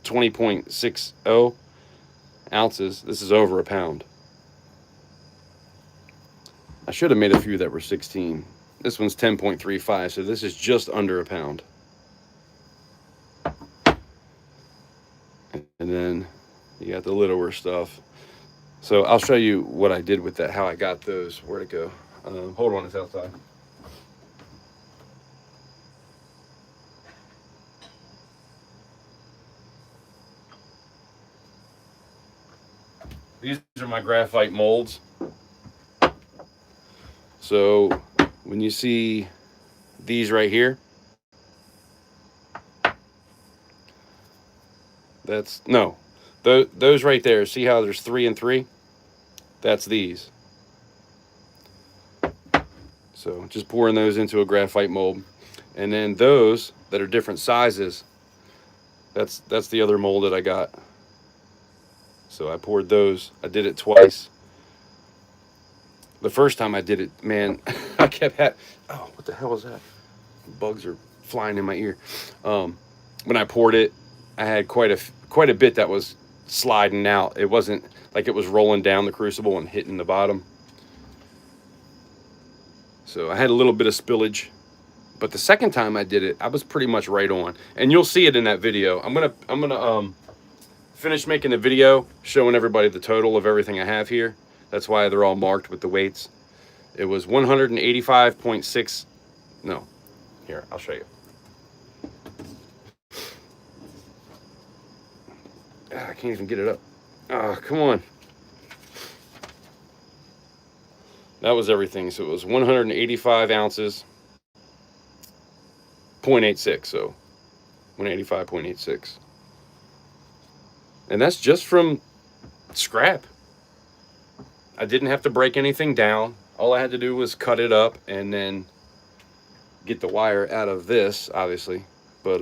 20.60 ounces. This is over a pound. I should have made a few that were 16. This one's 10.35, so this is just under a pound. And then you got the littler stuff. So I'll show you what I did with that, how I got those. Where'd it go? Hold on, it's outside. These are my graphite molds. So when you see these right here, those right there. See how there's 3 and 3? That's these. So just pouring those into a graphite mold. And then those that are different sizes, that's the other mold that I got. So I poured those. I did it twice. The first time I did it, man, I kept oh, what the hell was that? Bugs are flying in my ear. When I poured it, I had quite a bit that was sliding out. It wasn't like it was rolling down the crucible and hitting the bottom. So I had a little bit of spillage. But the second time I did it, I was pretty much right on. And you'll see it in that video. I'm gonna finish making the video showing everybody the total of everything I have here. That's why they're all marked with the weights. It was 185.6. No, here, I'll show you. I can't even get it up. Oh, come on. That was everything. So it was 185 ounces, 0.86. So 185.86. And that's just from scrap. I didn't have to break anything down. All I had to do was cut it up and then get the wire out of this, obviously. But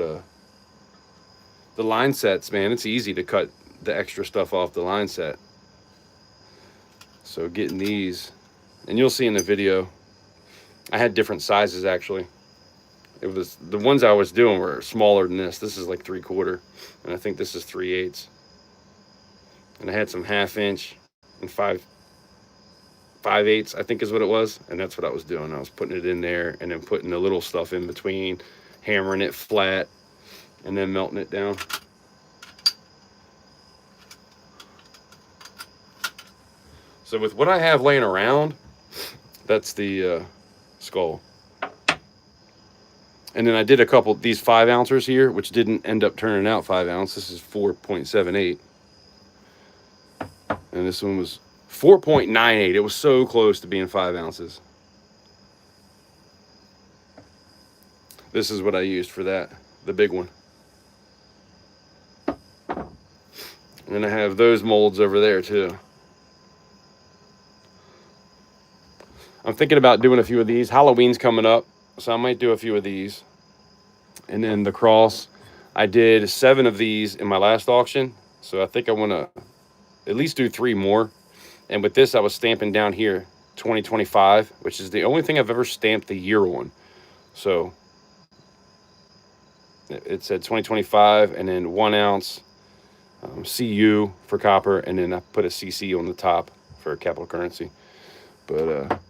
the line sets, man, it's easy to cut the extra stuff off the line set. So getting these, and you'll see in the video, I had different sizes actually. It was, the ones I was doing were smaller than this. This is like 3/4, and I think this is 3/8. And I had some 1/2 inch and 5/8, I think is what it was. And that's what I was doing. I was putting it in there and then putting the little stuff in between, hammering it flat, and then melting it down. So with what I have laying around, that's the skull. And then I did a couple, these 5 ounces here, which didn't end up turning out 5 ounce. This is 4.78. And this one was 4.98. It was so close to being 5 ounces. This is what I used for that, the big one. And then I have those molds over there too. I'm thinking about doing a few of these. Halloween's coming up, so I might do a few of these. And then the cross, I did 7 of these in my last auction. So I think I want to at least do 3 more. And with this, I was stamping down here 2025, which is the only thing I've ever stamped the year on. So it said 2025 and then 1 ounce CU for copper. And then I put a CC on the top for capital currency. But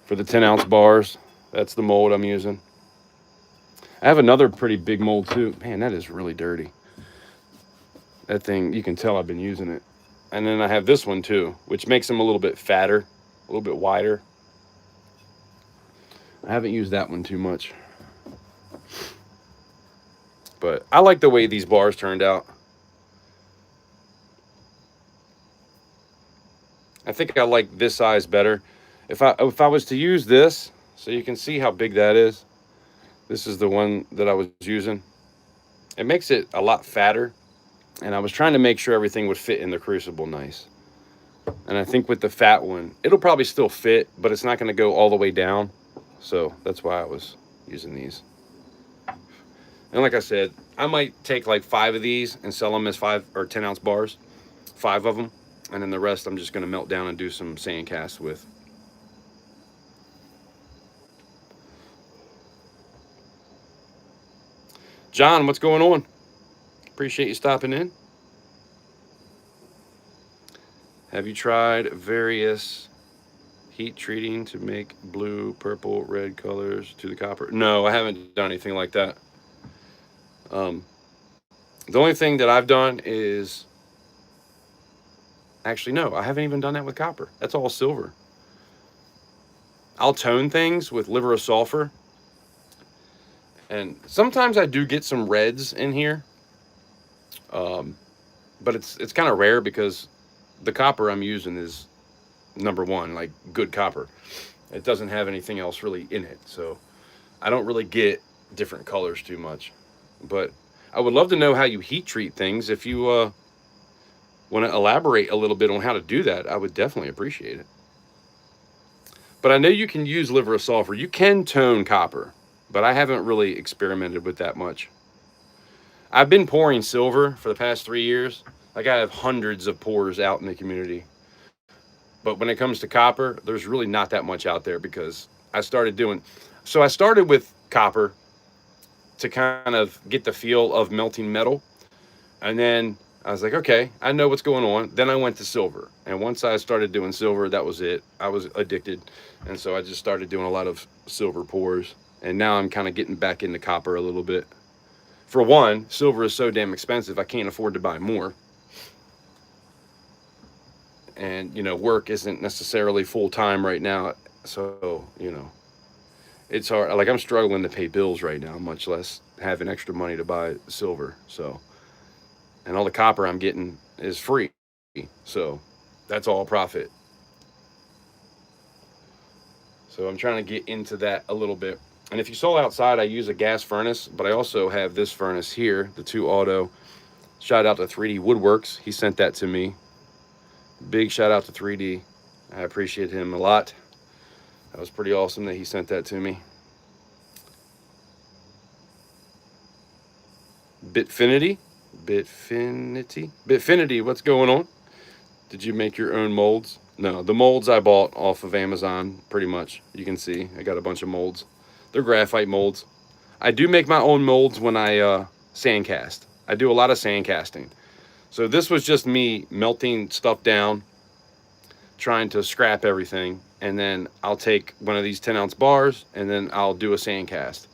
for the 10 ounce bars, that's the mold I'm using. I have another pretty big mold too. Man, that is really dirty. That thing, you can tell I've been using it. And then I have this one too, which makes them a little bit fatter, a little bit wider. I haven't used that one too much. But I like the way these bars turned out. I think I like this size better. If I was to use this, so you can see how big that is. This is the one that I was using. It makes it a lot fatter, and I was trying to make sure everything would fit in the Crucible nice. And I think with the fat one, it'll probably still fit, but it's not going to go all the way down. So that's why I was using these. And like I said, I might take like 5 of these and sell them as 5 or 10 ounce bars, 5 of them. And then the rest I'm just going to melt down and do some sand casts with. John, what's going on? Appreciate you stopping in. Have you tried various heat treating to make blue, purple, red colors to the copper? No, I haven't done anything like that. The only thing that I've done is, actually, no, I haven't even done that with copper. That's all silver. I'll tone things with liver of sulfur. And sometimes I do get some reds in here. But it's kind of rare because the copper I'm using is number one, like good copper. It doesn't have anything else really in it. So I don't really get different colors too much. But I would love to know how you heat treat things. If you want to elaborate a little bit on how to do that, I would definitely appreciate it. But I know you can use liver of sulfur. You can tone copper, but I haven't really experimented with that much. I've been pouring silver for the past 3 years. Like, I have hundreds of pours out in the community. But when it comes to copper, there's really not that much out there because I started with copper to kind of get the feel of melting metal. And then I was like, okay, I know what's going on. Then I went to silver. And once I started doing silver, that was it. I was addicted. And so I just started doing a lot of silver pours. And now I'm kind of getting back into copper a little bit. For one, silver is so damn expensive, I can't afford to buy more. And, work isn't necessarily full time right now. So, it's hard. Like, I'm struggling to pay bills right now, much less having extra money to buy silver. So, and all the copper I'm getting is free. So that's all profit. So I'm trying to get into that a little bit. And if you saw outside, I use a gas furnace, but I also have this furnace here, the 2 Auto. Shout out to 3D Woodworks. He sent that to me. Big shout out to 3D. I appreciate him a lot. That was pretty awesome that he sent that to me. Bitfinity, what's going on? Did you make your own molds? No, the molds I bought off of Amazon, pretty much. You can see I got a bunch of molds. They're graphite molds. I do make my own molds when I sandcast. I do a lot of sand casting. So this was just me melting stuff down, trying to scrap everything, and then I'll take one of these 10 ounce bars and then I'll do a sand cast,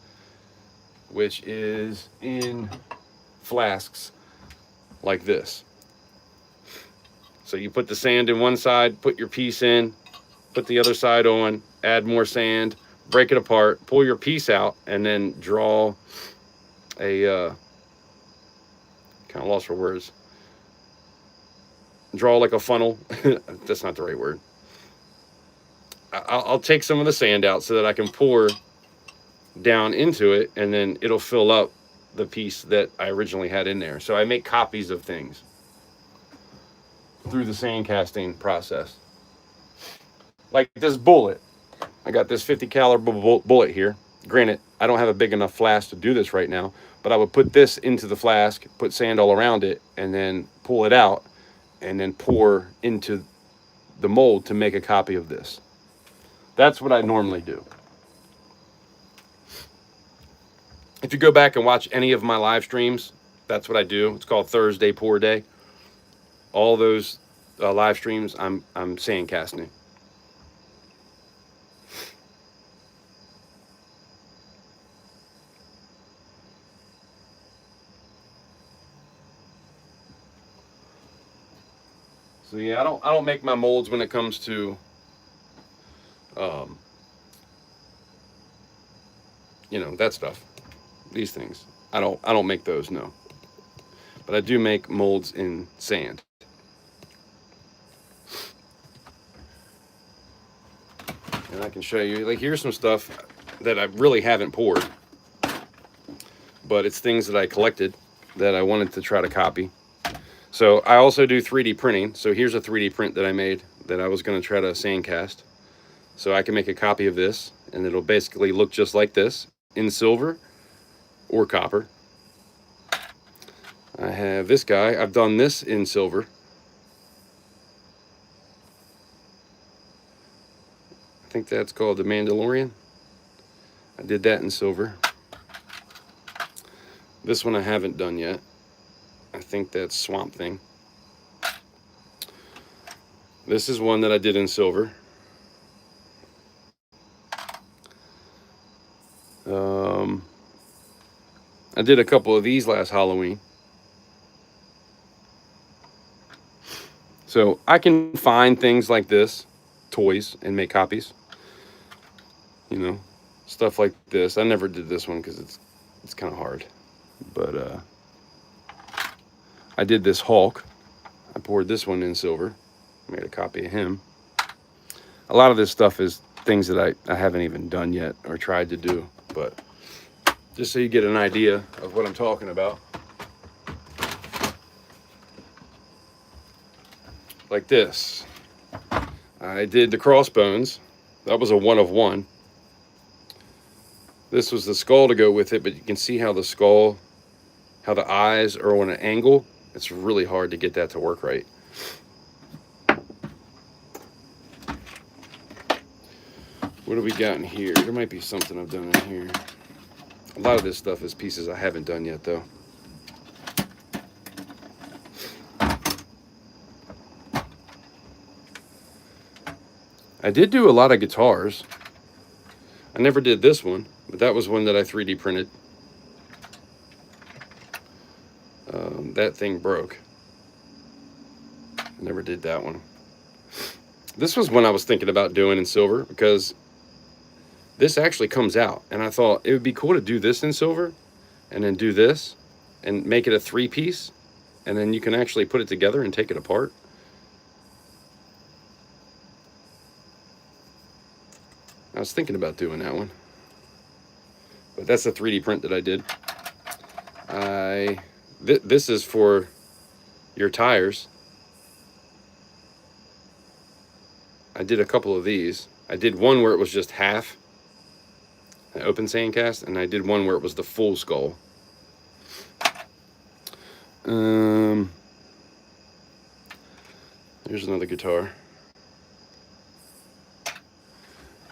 which is in flasks like this. So you put the sand in one side, put your piece in, put the other side on, add more sand, break it apart, pull your piece out, and then draw a kind of lost for words. Draw like a funnel. That's not the right word. I'll take some of the sand out so that I can pour down into it, and then it'll fill up the piece that I originally had in there. So I make copies of things through the sand casting process. Like this bullet. I got this 50 caliber bullet here. Granted, I don't have a big enough flask to do this right now, but I would put this into the flask, put sand all around it, and then pull it out, and then pour into the mold to make a copy of this. That's what I normally do. If you go back and watch any of my live streams, that's what I do. It's called Thursday Pour Day. All those live streams, I'm sand casting. So yeah, I don't make my molds when it comes to that stuff. These things. I don't make those, no. But I do make molds in sand. And I can show you, like, here's some stuff that I really haven't poured, but it's things that I collected that I wanted to try to copy. So I also do 3D printing. So here's a 3D print that I made that I was going to try to sandcast. So I can make a copy of this, and it'll basically look just like this in silver or copper. I have this guy. I've done this in silver. I think that's called the Mandalorian. I did that in silver. This one I haven't done yet. I think that's Swamp Thing. This is one that I did in silver. I did a couple of these last Halloween. So I can find things like this, toys, and make copies. You know, stuff like this. I never did this one because it's kind of hard. But I did this Hulk. I poured this one in silver. Made a copy of him. A lot of this stuff is things that I haven't even done yet or tried to do. But just so you get an idea of what I'm talking about. Like this. I did the crossbones. That was a 1 of 1. This was the skull to go with it, but you can see how the skull, how the eyes are on an angle. It's really hard to get that to work right. What do we got in here? There might be something I've done in here. A lot of this stuff is pieces I haven't done yet, though. I did do a lot of guitars. I never did this one, but that was one that I 3D printed. That thing broke. I never did that one. This was one I was thinking about doing in silver because this actually comes out. And I thought it would be cool to do this in silver and then do this and make it a 3-piece. And then you can actually put it together and take it apart. I was thinking about doing that one. But that's a 3D print that I did. This is for your tires. I did a couple of these. I did one where it was just half, an open sandcast, and I did one where it was the full skull. There's another guitar.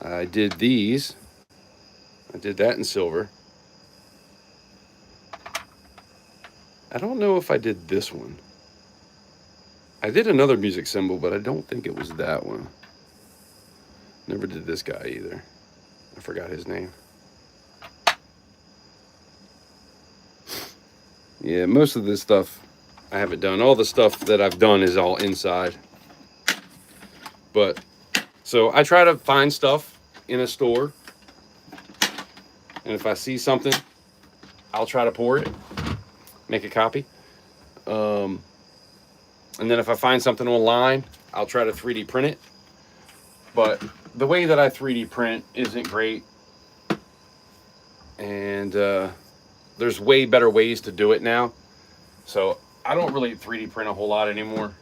I did these. I did that in silver. I don't know if I did this one. I did another music symbol, but I don't think it was that one. Never did this guy either. I forgot his name. Yeah, most of this stuff I haven't done. All the stuff that I've done is all inside. But, so I try to find stuff in a store. And if I see something, I'll try to pour it. Make a copy. And then if I find something online, I'll try to 3D print it. But the way that I 3D print isn't great. And there's way better ways to do it now. So I don't really 3D print a whole lot anymore.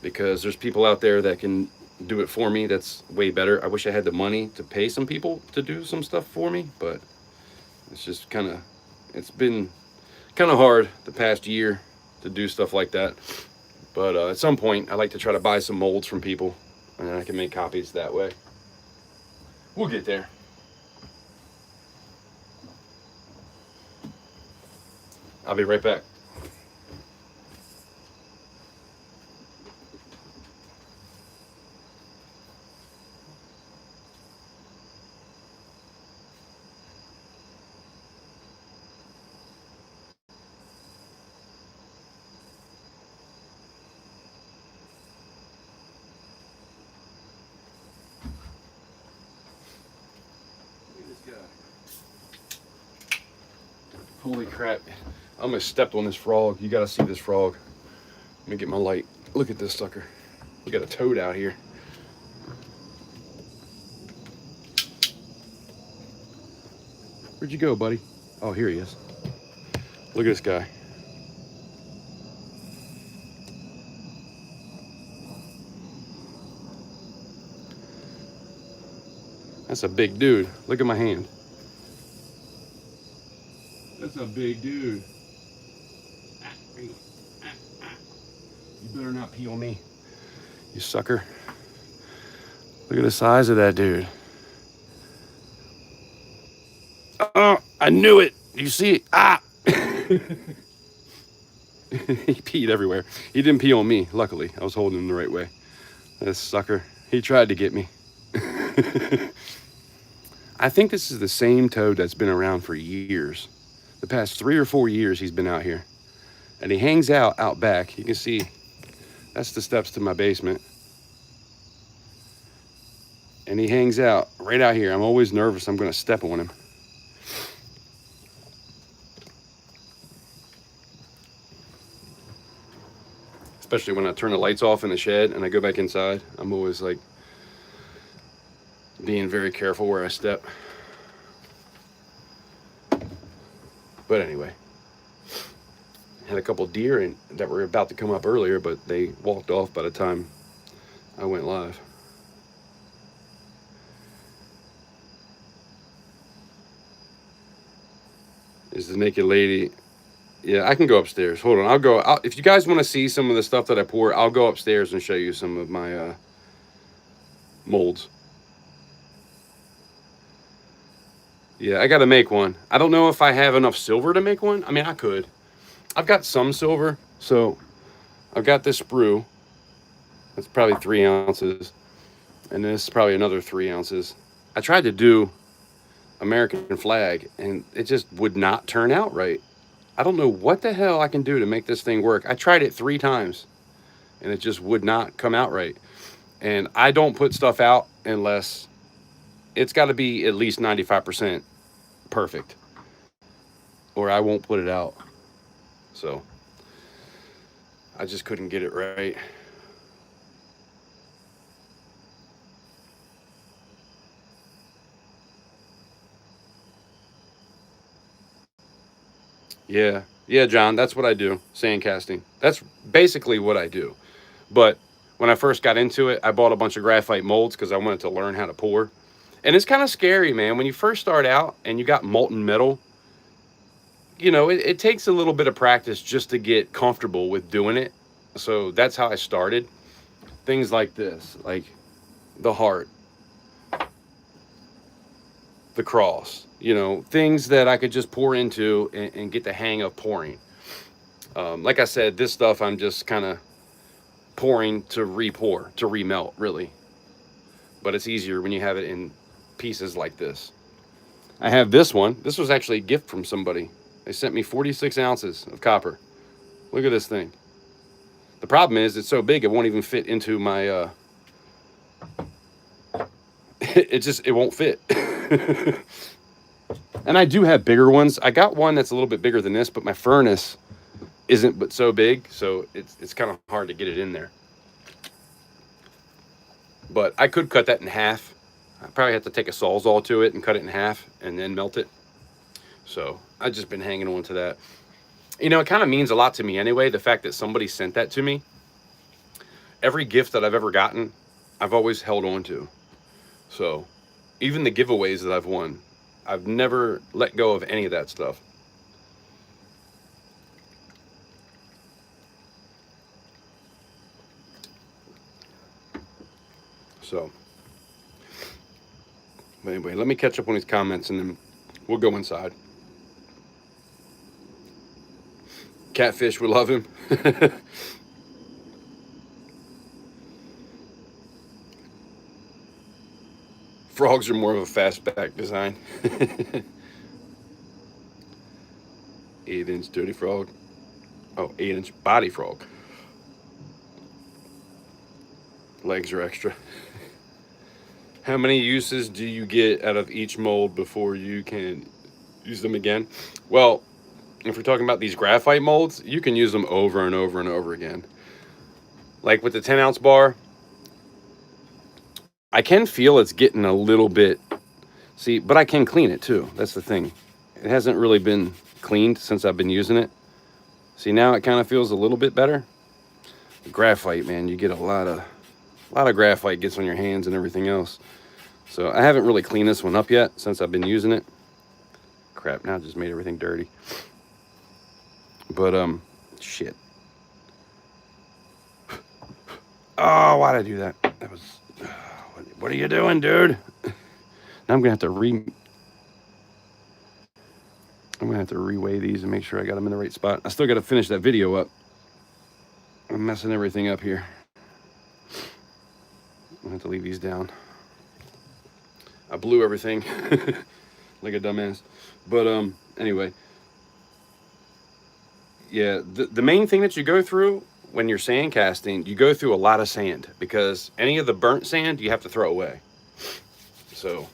Because there's people out there that can do it for me that's way better. I wish I had the money to pay some people to do some stuff for me. But it's just it's been kind of hard the past year to do stuff like that. But at some point, I like to try to buy some molds from people, and then I can make copies that way. We'll get there. I'll be right back. Holy crap. I almost stepped on this frog. You gotta see this frog. Let me get my light. Look at this sucker. We got a toad out here. Where'd you go, buddy? Oh, here he is. Look at this guy. That's a big dude. Look at my hand. That's a big dude. You better not pee on me, you sucker. Look at the size of that dude. Oh, I knew it. You see it? Ah! He peed everywhere. He didn't pee on me, luckily. I was holding him the right way. This sucker. He tried to get me. I think this is the same toad that's been around for years. The past 3 or 4 years he's been out here. And he hangs out back. You can see that's the steps to my basement. And he hangs out right out here. I'm always nervous I'm going to step on him. Especially when I turn the lights off in the shed and I go back inside. I'm always like being very careful where I step. But anyway, had a couple deer that were about to come up earlier, but they walked off by the time I went live. Is the naked lady? Yeah, I can go upstairs. Hold on, if you guys want to see some of the stuff that I pour, I'll go upstairs and show you some of my molds. Yeah, I got to make one. I don't know if I have enough silver to make one. I mean, I could. I've got some silver, so I've got this sprue. That's probably 3 ounces. And this is probably another 3 ounces. I tried to do American flag, and it just would not turn out right. I don't know what the hell I can do to make this thing work. I tried it 3 times, and it just would not come out right. And I don't put stuff out unless it's got to be at least 95% perfect, or I won't put it out. So I just couldn't get it right. Yeah, John, that's what I do. Sand casting. That's basically what I do. But when I first got into it, I bought a bunch of graphite molds because I wanted to learn how to pour. And it's kind of scary, man. When you first start out and you got molten metal, you know, it takes a little bit of practice just to get comfortable with doing it. So that's how I started. Things like this, like the heart, the cross, you know, things that I could just pour into and get the hang of pouring. Like I said, this stuff I'm just kind of pouring to re-pour, to remelt, really. But it's easier when you have it in pieces like this. I have this one. This was actually a gift from somebody. They sent me 46 ounces of copper. Look at this thing. The problem is it's so big it won't even fit into my it won't fit. And I do have bigger ones. I got one that's a little bit bigger than this, but my furnace isn't but so big, so it's kind of hard to get it in there. But I could cut that in half. I probably have to take a Sawzall to it and cut it in half and then melt it. So I've just been hanging on to that. You know, it kind of means a lot to me anyway, the fact that somebody sent that to me. Every gift that I've ever gotten, I've always held on to. So even the giveaways that I've won, I've never let go of any of that stuff. So, but anyway, let me catch up on these comments and then we'll go inside. Catfish would love him. Frogs are more of a fastback design. 8-inch dirty frog. Oh, 8-inch body frog. Legs are extra. How many uses do you get out of each mold before you can use them again? Well, if we're talking about these graphite molds, you can use them over and over and over again. Like with the 10-ounce bar, I can feel it's getting a little bit, see, but I can clean it too. That's the thing. It hasn't really been cleaned since I've been using it. See, now it kind of feels a little bit better. Graphite, man, you get a lot of graphite gets on your hands and everything else. So I haven't really cleaned this one up yet since I've been using it. Crap, now I just made everything dirty. But shit. Oh, why'd I do that? That was what are you doing, dude? Now I'm gonna have to reweigh these and make sure I got them in the right spot. I still got to finish that video up. I'm messing everything up here. I'm gonna have to leave these down. I blew everything like a dumbass. But anyway, yeah, the main thing that you go through when you're sand casting, you go through a lot of sand, because any of the burnt sand you have to throw away. So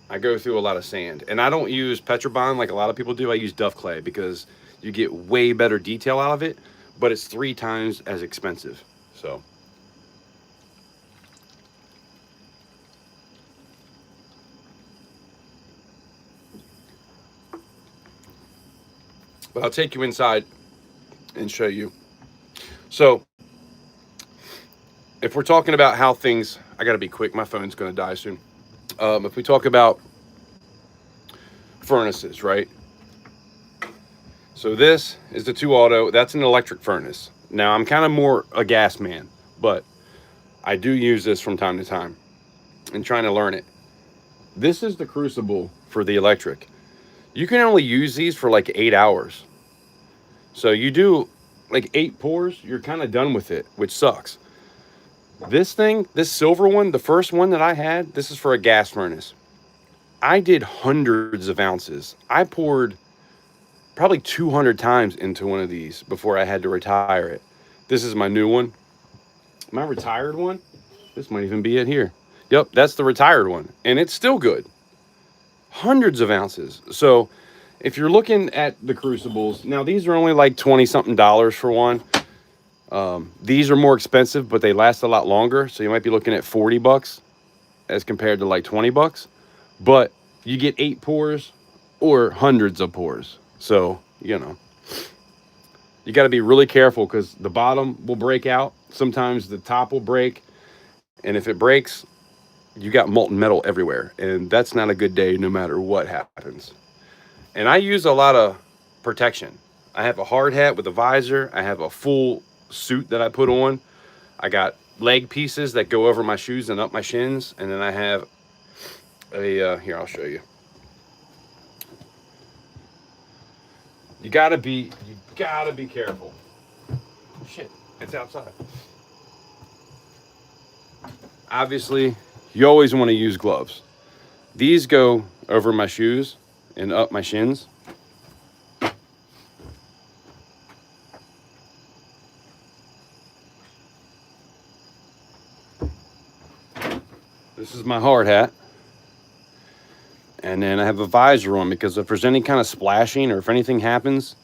I go through a lot of sand, and I don't use Petrobond like a lot of people do. I use Duff Clay because you get way better detail out of it, but it's 3 times as expensive. So but I'll take you inside and show you. So if we're talking about how things, I gotta be quick, my phone's gonna die soon. If we talk about furnaces, right? So this is the 2 auto, that's an electric furnace. Now I'm kind of more a gas man, but I do use this from time to time and trying to learn it. This is the Crucible for the electric. You can only use these for like 8 hours. So you do like 8 pours, you're kind of done with it, which sucks. This thing, this silver one, the first one that I had, this is for a gas furnace. I did hundreds of ounces. I poured probably 200 times into one of these before I had to retire it. This is my new one. My retired one, this might even be it here. Yep, that's the retired one, and it's still good. Hundreds of ounces. So if you're looking at the Crucibles, now these are only like 20 something dollars for one. These are more expensive, but they last a lot longer. So you might be looking at 40 bucks as compared to like 20 bucks, but you get 8 pours or hundreds of pours. So, you know, you got to be really careful because the bottom will break out. Sometimes the top will break. And if it breaks, you got molten metal everywhere. And that's not a good day no matter what happens. And I use a lot of protection. I have a hard hat with a visor. I have a full suit that I put on. I got leg pieces that go over my shoes and up my shins. And then I have a, here, I'll show you. You gotta be careful. Shit, it's outside. Obviously, you always want to use gloves. These go over my shoes and up my shins. This is my hard hat. And then I have a visor on because if there's any kind of splashing or if anything happens,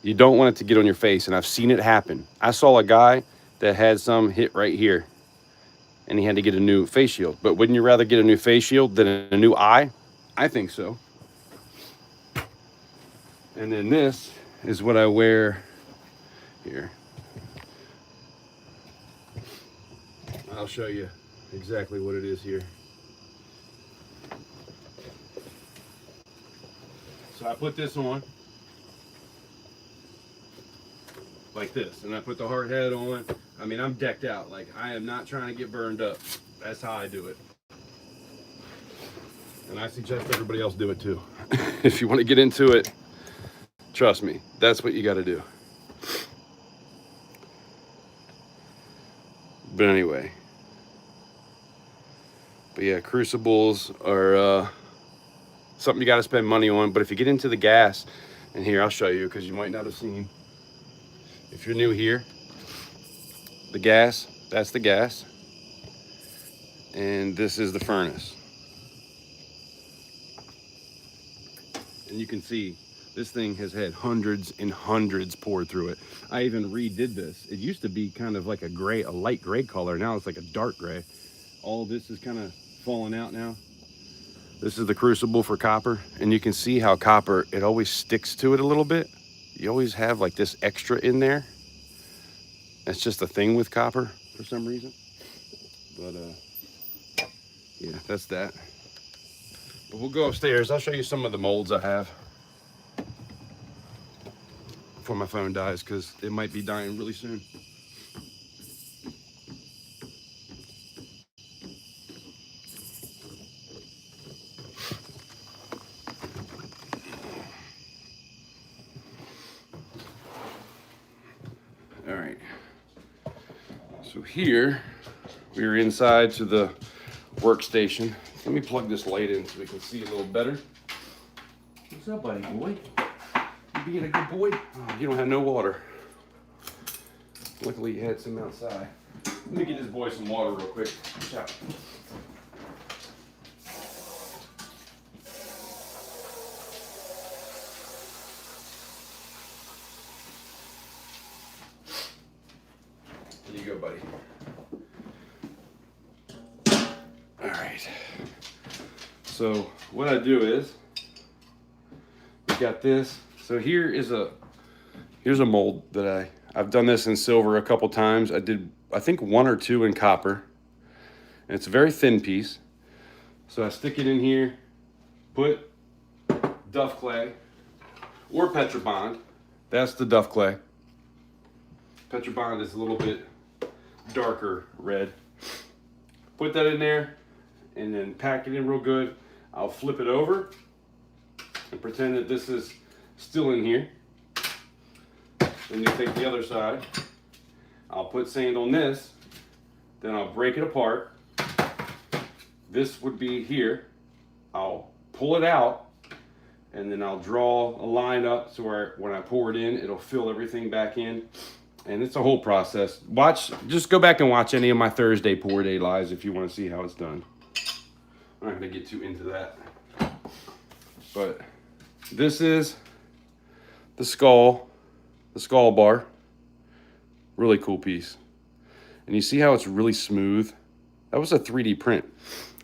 you don't want it to get on your face. And I've seen it happen. I saw a guy that had some hit right here and he had to get a new face shield. But wouldn't you rather get a new face shield than a new eye? I think so. And then this is what I wear here. I'll show you exactly what it is here. So I put this on like this, and I put the hard hat on. I mean, I'm decked out. Like, I am not trying to get burned up. That's how I do it. And I suggest everybody else do it too. If you want to get into it, trust me, that's what you got to do. But anyway. But yeah, Crucibles are something you got to spend money on. But if you get into the gas, and here I'll show you because you might not have seen. If you're new here, the gas, that's the gas. And this is the furnace. And you can see this thing has had hundreds and hundreds poured through it. I even redid this. It used to be kind of like a gray, a light gray color. Now it's like a dark gray. All this is kind of falling out now. This is the crucible for copper, and you can see how copper, it always sticks to it a little bit. You always have like this extra in there. That's just a thing with copper for some reason. But yeah, that's that. But we'll go upstairs. I'll show you some of the molds I have before my phone dies, because it might be dying really soon. All right. So here, we're inside to the workstation. Let me plug this light in so we can see a little better. What's up, buddy boy? You being a good boy? Oh, you don't have no water. Luckily, you had some outside. Let me get this boy some water real quick. Ciao. There you go, buddy. All right. So what I do is, we got this. So here's a mold that I've done this in silver a couple times. I did, I think, 1 or 2 in copper. And it's a very thin piece. So I stick it in here, put Duff clay or Petrobond. That's the Duff clay. Petrobond is a little bit darker red. Put that in there and then pack it in real good. I'll flip it over and pretend that this is still in here. Then you take the other side. I'll put sand on this. Then I'll break it apart. This would be here. I'll pull it out and then I'll draw a line up so where when I pour it in, it'll fill everything back in. And it's a whole process. Just go back and watch any of my Thursday pour day lives if you want to see how it's done. I'm not gonna get too into that. But this is the skull bar. Really cool piece. And you see how it's really smooth? That was a 3D print.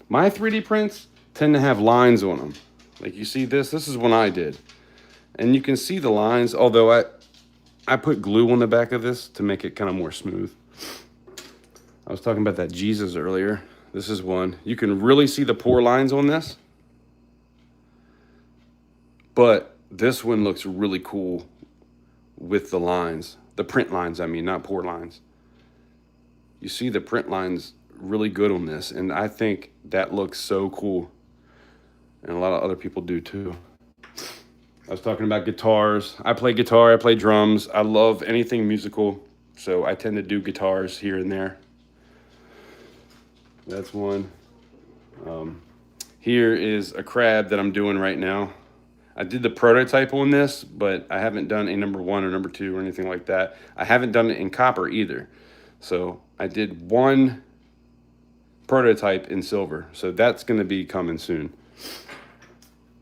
My 3D prints tend to have lines on them. Like you see this is one I did. And you can see the lines, although I put glue on the back of this to make it kind of more smooth. I was talking about that Jesus earlier. This is one. You can really see the pour lines on this. But this one looks really cool with the lines. The print lines, I mean, not pour lines. You see the print lines really good on this, and I think that looks so cool. And a lot of other people do too. I was talking about guitars. I play guitar, I play drums. I love anything musical, so I tend to do guitars here and there. That's one. Here is a crab that I'm doing right now. I did the prototype on this, but I haven't done a number 1 or number 2 or anything like that. I haven't done it in copper either. So I did 1 prototype in silver. So that's gonna be coming soon.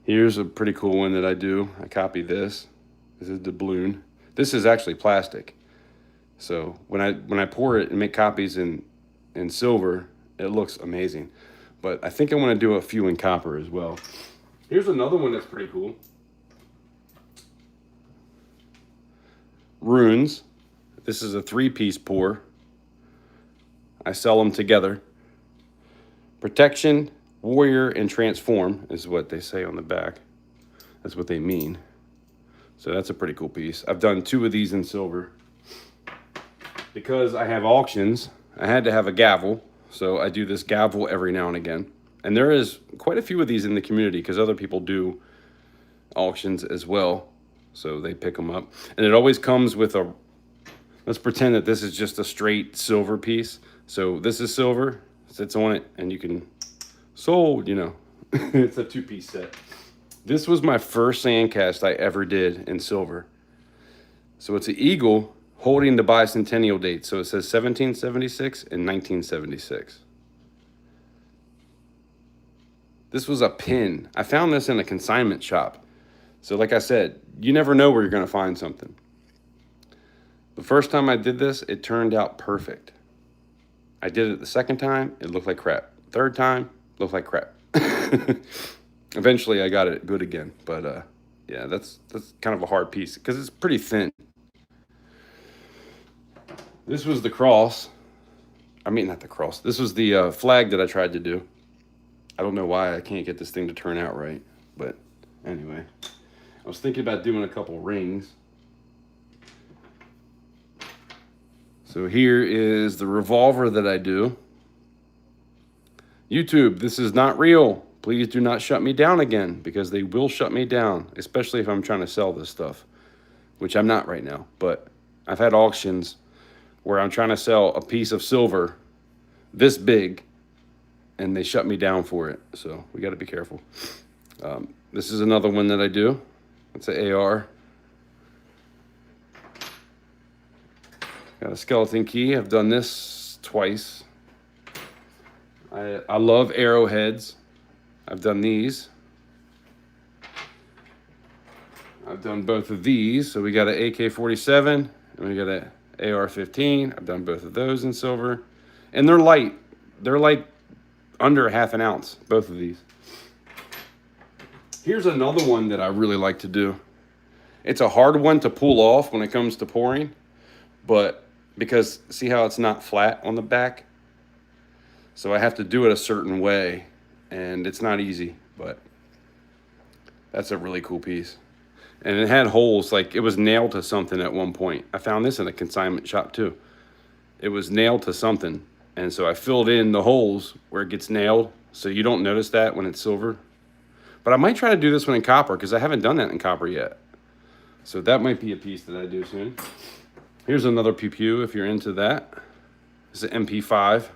Here's a pretty cool one that I do. I copy this. This is the balloon. This is actually plastic. So when I pour it and make copies in silver, it looks amazing. But I think I want to do a few in copper as well. Here's another one that's pretty cool. Runes. This is a 3-piece pour. I sell them together. Protection, warrior, and transform is what they say on the back. That's what they mean. So that's a pretty cool piece. I've done 2 of these in silver. Because I have auctions, I had to have a gavel. So I do this gavel every now and again. And there is quite a few of these in the community because other people do auctions as well. So they pick them up. And it always comes with a, let's pretend that this is just a straight silver piece. So this is silver, sits on it, and you can, sold, you know. It's a 2-piece set. This was my first sand cast I ever did in silver. So it's an eagle holding the bicentennial date. So it says 1776 and 1976. This was a pin. I found this in a consignment shop. So like I said, you never know where you're gonna find something. The first time I did this, it turned out perfect. I did it the second time, it looked like crap. Third time, looked like crap. Eventually I got it good again, but yeah, that's kind of a hard piece because it's pretty thin. This was the cross. I mean, not the cross. This was the flag that I tried to do. I don't know why I can't get this thing to turn out right, but anyway, I was thinking about doing a couple rings. So here is the revolver that I do. YouTube, this is not real. Please do not shut me down again, because they will shut me down, especially if I'm trying to sell this stuff, which I'm not right now. But I've had auctions where I'm trying to sell a piece of silver this big, and they shut me down for it. So we got to be careful. This is another one that I do. It's an AR. Got a skeleton key. I've done this twice. I love arrowheads. I've done these. I've done both of these. So we got an AK-47 and we got an AR-15. I've done both of those in silver. And they're light. They're like under half an ounce, both of these. Here's another one that I really like to do. It's a hard one to pull off when it comes to pouring, but because see how it's not flat on the back? So I have to do it a certain way, and it's not easy, but that's a really cool piece. And it had holes, like it was nailed to something at one point. I found this in a consignment shop too. It was nailed to something, and so I filled in the holes where it gets nailed, so you don't notice that when it's silver. But I might try to do this one in copper, because I haven't done that in copper yet. So that might be a piece that I do soon. Here's another pew pew if you're into that. This is an MP5.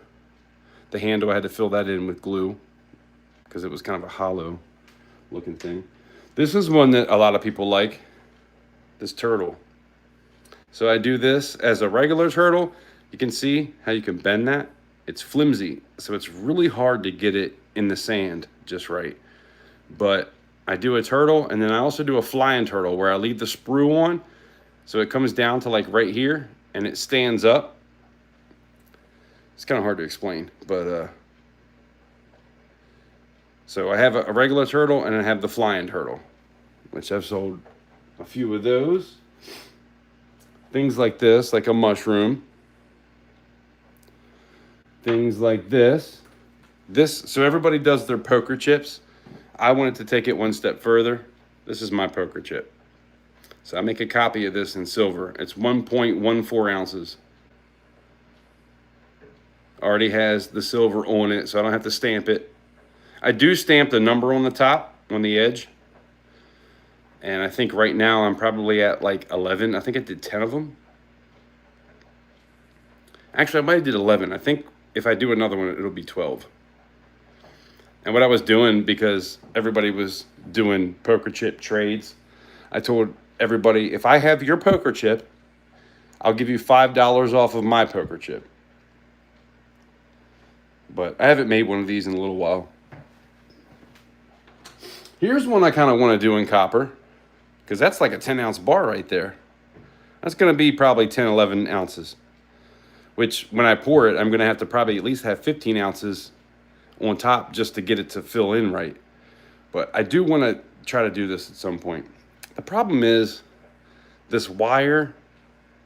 The handle, I had to fill that in with glue because it was kind of a hollow looking thing. This is one that a lot of people like, this turtle. So I do this as a regular turtle. You can see how you can bend that. It's flimsy, so it's really hard to get it in the sand just right. But I do a turtle, and then I also do a flying turtle where I leave the sprue on, so it comes down to like right here, and it stands up. It's kind of hard to explain, but so I have a regular turtle and I have the flying turtle, which I've sold a few of those. Things like this, like a mushroom. Things like this. So everybody does their poker chips. I wanted to take it one step further. This is my poker chip. So I make a copy of this in silver. It's 1.14 ounces. Already has the silver on it, so I don't have to stamp it. I do stamp the number on the top, on the edge. And I think right now I'm probably at like 11. I think I did 10 of them. Actually, I might have did 11. I think if I do another one, it'll be 12. And what I was doing, because everybody was doing poker chip trades, I told everybody, if I have your poker chip, I'll give you $5 off of my poker chip. But I haven't made one of these in a little while. Here's one I kind of want to do in copper, because that's like a 10-ounce bar right there. That's going to be probably 10, 11 ounces, which when I pour it, I'm going to have to probably at least have 15 ounces on top just to get it to fill in right. But I do want to try to do this at some point. The problem is this wire,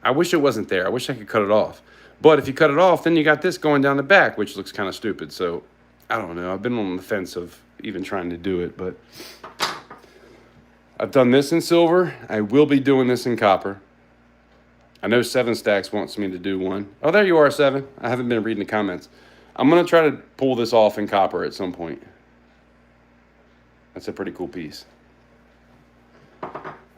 I wish it wasn't there. I wish I could cut it off. But if you cut it off, then you got this going down the back, which looks kind of stupid. So I don't know. I've been on the fence of even trying to do it, but I've done this in silver. I will be doing this in copper. I know 7 Stacks wants me to do one. Oh, there you are, 7. I haven't been reading the comments. I'm going to try to pull this off in copper at some point. That's a pretty cool piece.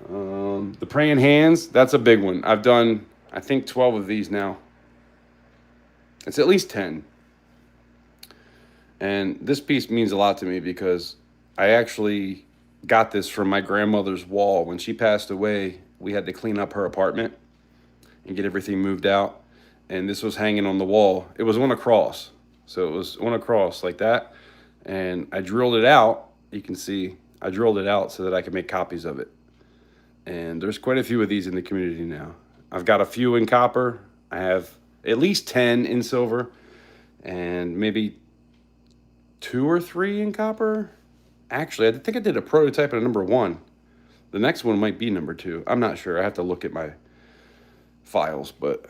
The praying hands, that's a big one. I've done, I think, 12 of these now. It's at least 10. And this piece means a lot to me because I actually got this from my grandmother's wall. When she passed away, we had to clean up her apartment and get everything moved out. And this was hanging on the wall. It was on a cross. So it was on a cross like that. And I drilled it out. You can see I drilled it out so that I could make copies of it. And there's quite a few of these in the community now. I've got a few in copper. I have at least 10 in silver and maybe 2 or 3 in copper. Actually, I think I did a prototype of number 1. The next one might be number 2. I'm not sure. I have to look at my files, but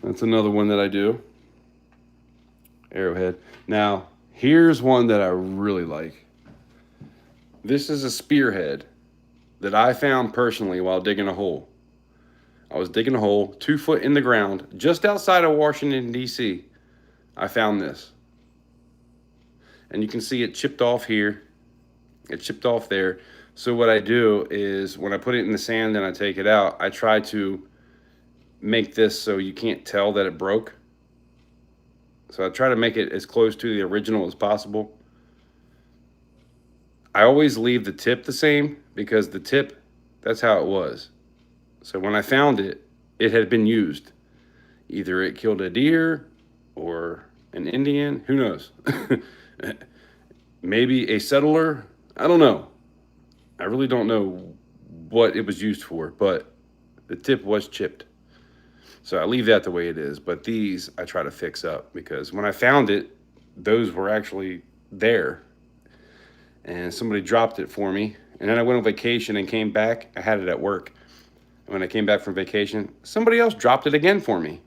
that's another one that I do. Arrowhead. Now, here's one that I really like. This is a spearhead that I found personally while digging a hole. I was digging a hole 2 foot in the ground just outside of Washington, D.C. I found this. And you can see it chipped off here. It chipped off there. So what I do is when I put it in the sand and I take it out, I try to make this so you can't tell that it broke. So I try to make it as close to the original as possible. I always leave the tip the same because the tip, that's how it was. So when I found it, it had been used. Either it killed a deer or an Indian, who knows? Maybe a settler, I don't know. I really don't know what it was used for, but the tip was chipped. So I leave that the way it is, but these I try to fix up because when I found it, those were actually there. And somebody dropped it for me. And then I went on vacation and came back. I had it at work. And when I came back from vacation, somebody else dropped it again for me.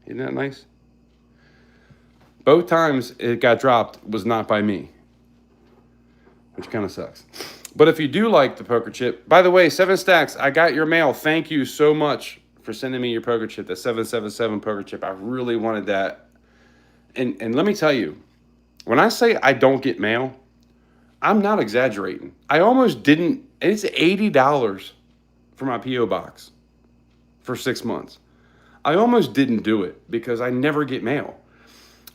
Isn't that nice? Both times it got dropped was not by me, which kind of sucks. But if you do like the poker chip, by the way, 7 Stacks, I got your mail. Thank you so much for sending me your poker chip, the 777 poker chip. I really wanted that. And let me tell you, when I say I don't get mail, I'm not exaggerating. I almost didn't. It's $80 for my P.O. box for 6 months. I almost didn't do it because I never get mail.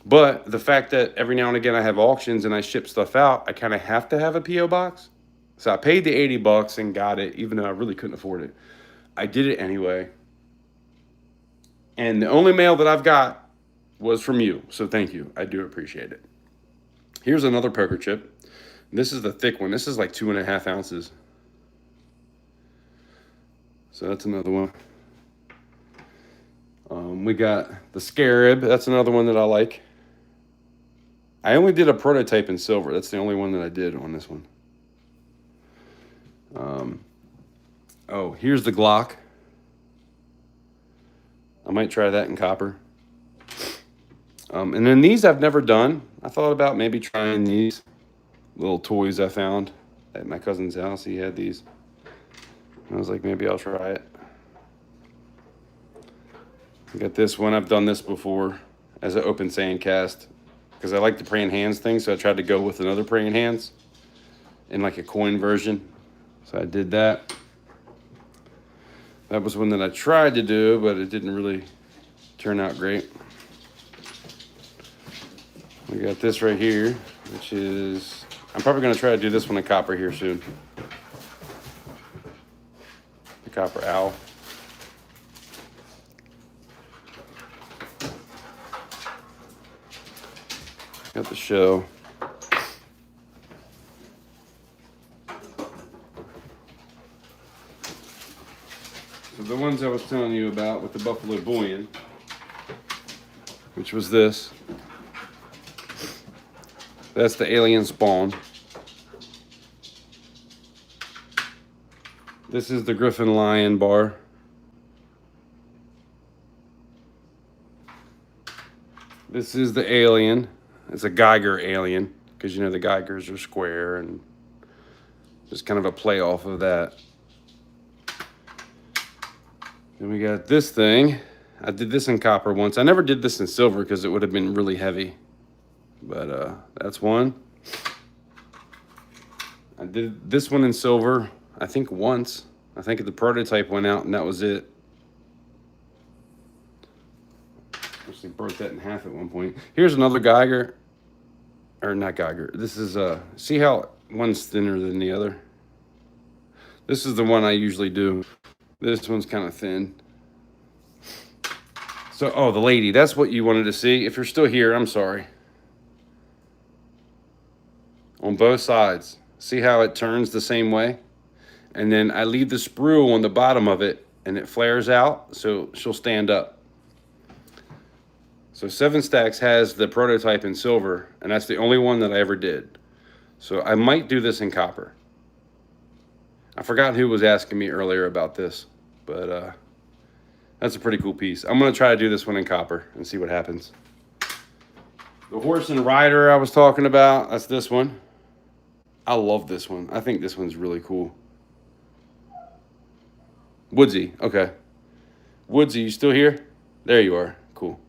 But the fact that every now and again I have auctions and I ship stuff out, I kind of have to have a P.O. box. So I paid the $80 and got it, even though I really couldn't afford it. I did it anyway. And the only mail that I've got was from you. So thank you. I do appreciate it. Here's another poker chip. This is the thick one. This is like 2.5 ounces. So that's another one. We got the Scarab. That's another one that I like. I only did a prototype in silver. That's the only one that I did on this one. Oh, here's the Glock. I might try that in copper. And then these I've never done. I thought about maybe trying these little toys I found at my cousin's house. He had these. I was like, maybe I'll try it. I got this one. I've done this before as an open sand cast because I like the praying hands thing. So I tried to go with another praying hands in like a coin version. So I did that. That was one that I tried to do, but it didn't really turn out great. We got this right here, which is, I'm probably going to try to do this one in copper here soon. The copper owl. Got the show. So the ones I was telling you about with the Buffalo Bullion, which was this. That's the alien spawn. This is the Griffin Lion bar. This is the alien. It's a Geiger alien, because you know the Geigers are square and just kind of a play off of that. Then we got this thing. I did this in copper once. I never did this in silver because it would have been really heavy. But that's one. I did this one in silver, I think once. I think the prototype went out and that was it. Actually broke that in half at one point. Here's another Geiger. Or not Geiger. This is, see how one's thinner than the other? This is the one I usually do. This one's kind of thin. So, oh, the lady. That's what you wanted to see. If you're still here, I'm sorry. On both sides. See how it turns the same way? And then I leave the sprue on the bottom of it and it flares out so she'll stand up. So 7 Stacks has the prototype in silver, and that's the only one that I ever did. So I might do this in copper. I forgot who was asking me earlier about this, but that's a pretty cool piece. I'm gonna try to do this one in copper and see what happens. The horse and rider I was talking about, that's this one. I love this one. I think this one's really cool. Woodsy, okay. Woodsy, you still here? There you are, cool.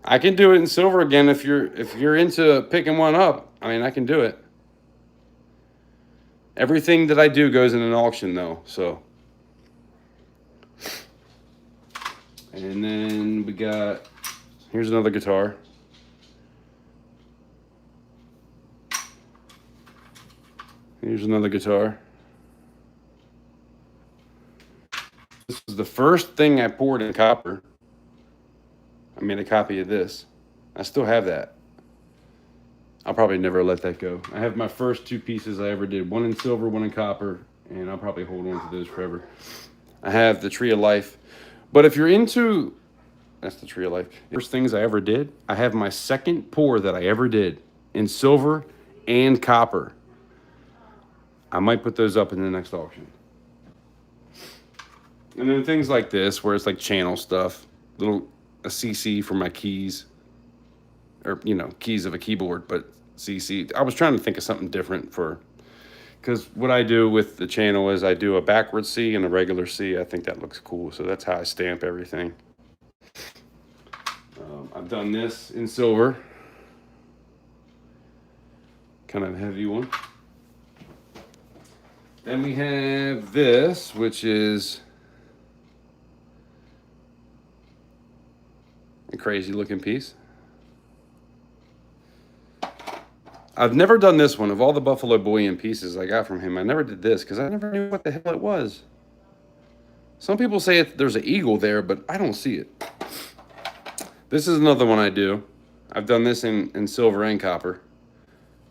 I can do it in silver again if you're into picking one up. I mean, I can do it. Everything that I do goes in an auction though, so. And then we got, here's another guitar. Here's another guitar. This is the first thing I poured in copper. I made a copy of this. I still have that. I'll probably never let that go. I have my first 2 pieces I ever did, one in silver, one in copper, and I'll probably hold on to those forever. I have the Tree of Life. But if you're into, that's the Tree of Life. First things I ever did, I have my second pour that I ever did in silver and copper. I might put those up in the next auction. And then things like this, where it's like channel stuff, a CC for my keys, or, you know, keys of a keyboard, but CC. I was trying to think of something different because what I do with the channel is I do a backward C and a regular C. I think that looks cool, so that's how I stamp everything. I've done this in silver, kind of a heavy one. Then we have this, which is a crazy looking piece. I've never done this one. Of all the Buffalo Bullion pieces I got from him, I never did this because I never knew what the hell it was. Some people say there's an eagle there, but I don't see it. This is another one I do. I've done this in silver and copper.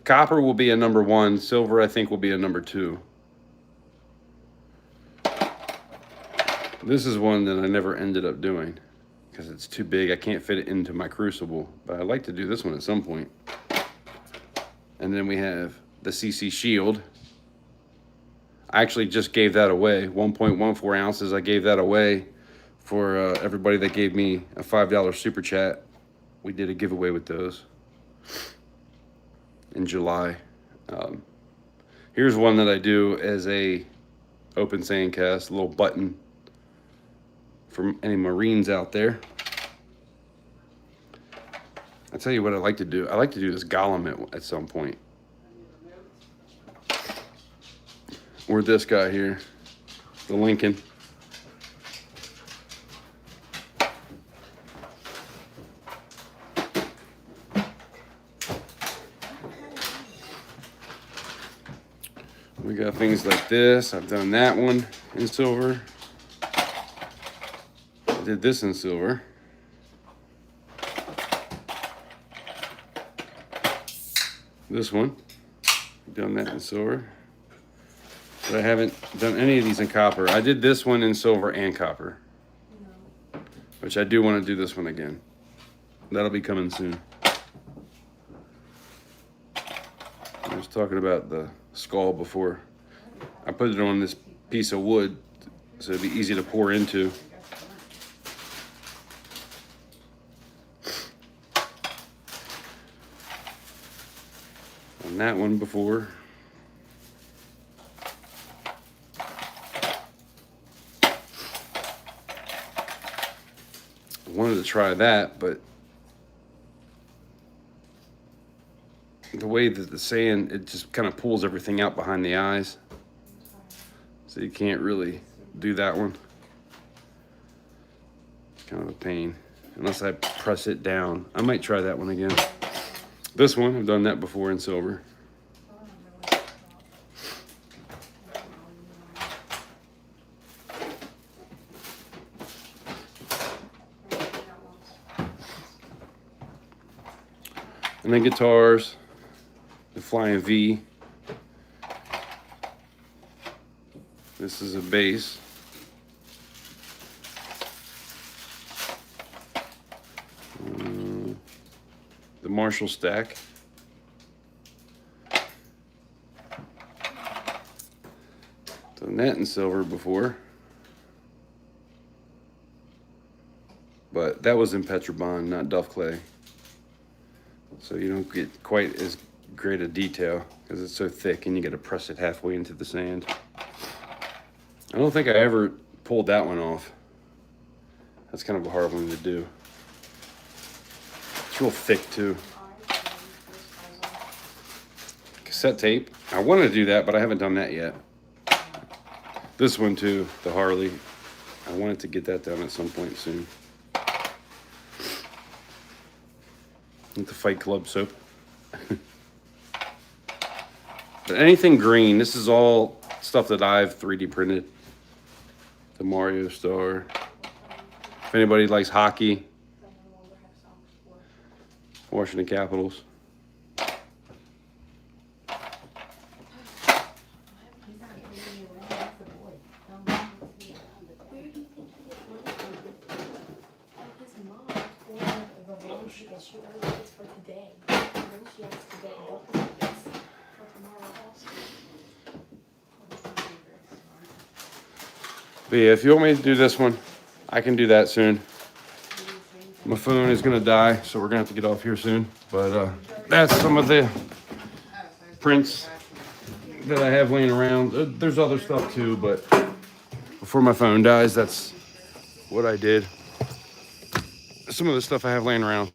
Copper will be a number 1. Silver, I think, will be a number 2. This is one that I never ended up doing because it's too big. I can't fit it into my Crucible, but I'd like to do this one at some point. And then we have the CC Shield. I actually just gave that away, 1.14 ounces. I gave that away for everybody that gave me a $5 super chat. We did a giveaway with those in July. Here's one that I do as a open sand cast, a little button for any Marines out there. I'll tell you what I like to do. I like to do this Gollum at some point. Or this guy here, the Lincoln. We got things like this. I've done that one in silver. I did this in silver. This one, I've done that in silver. But I haven't done any of these in copper. I did this one in silver and copper, which I do want to do this one again. That'll be coming soon. I was talking about the skull before. I put it on this piece of wood so it'd be easy to pour into. On that one before. I wanted to try that, but the way that the sand, it just kind of pulls everything out behind the eyes. So you can't really do that one. It's kind of a pain. Unless I press it down. I might try that one again. This one, I've done that before in silver. And then guitars, the Flying V. This is a bass. the Marshall stack. Done that in silver before. But that was in Petrobond, not Duff Clay. So you don't get quite as great a detail because it's so thick and you got to press it halfway into the sand. I don't think I ever pulled that one off. That's kind of a hard one to do. It's real thick too. Cassette tape. I wanted to do that, but I haven't done that yet. This one too, the Harley. I wanted to get that done at some point soon. With the Fight Club soap. But anything green, this is all stuff that I've 3D printed. The Mario Star. If anybody likes hockey, Washington Capitals. But yeah, if you want me to do this one, I can do that soon. My phone is gonna die, so we're gonna have to get off here soon. But that's some of the prints that I have laying around. There's other stuff too, but before my phone dies, that's what I did. Some of the stuff I have laying around.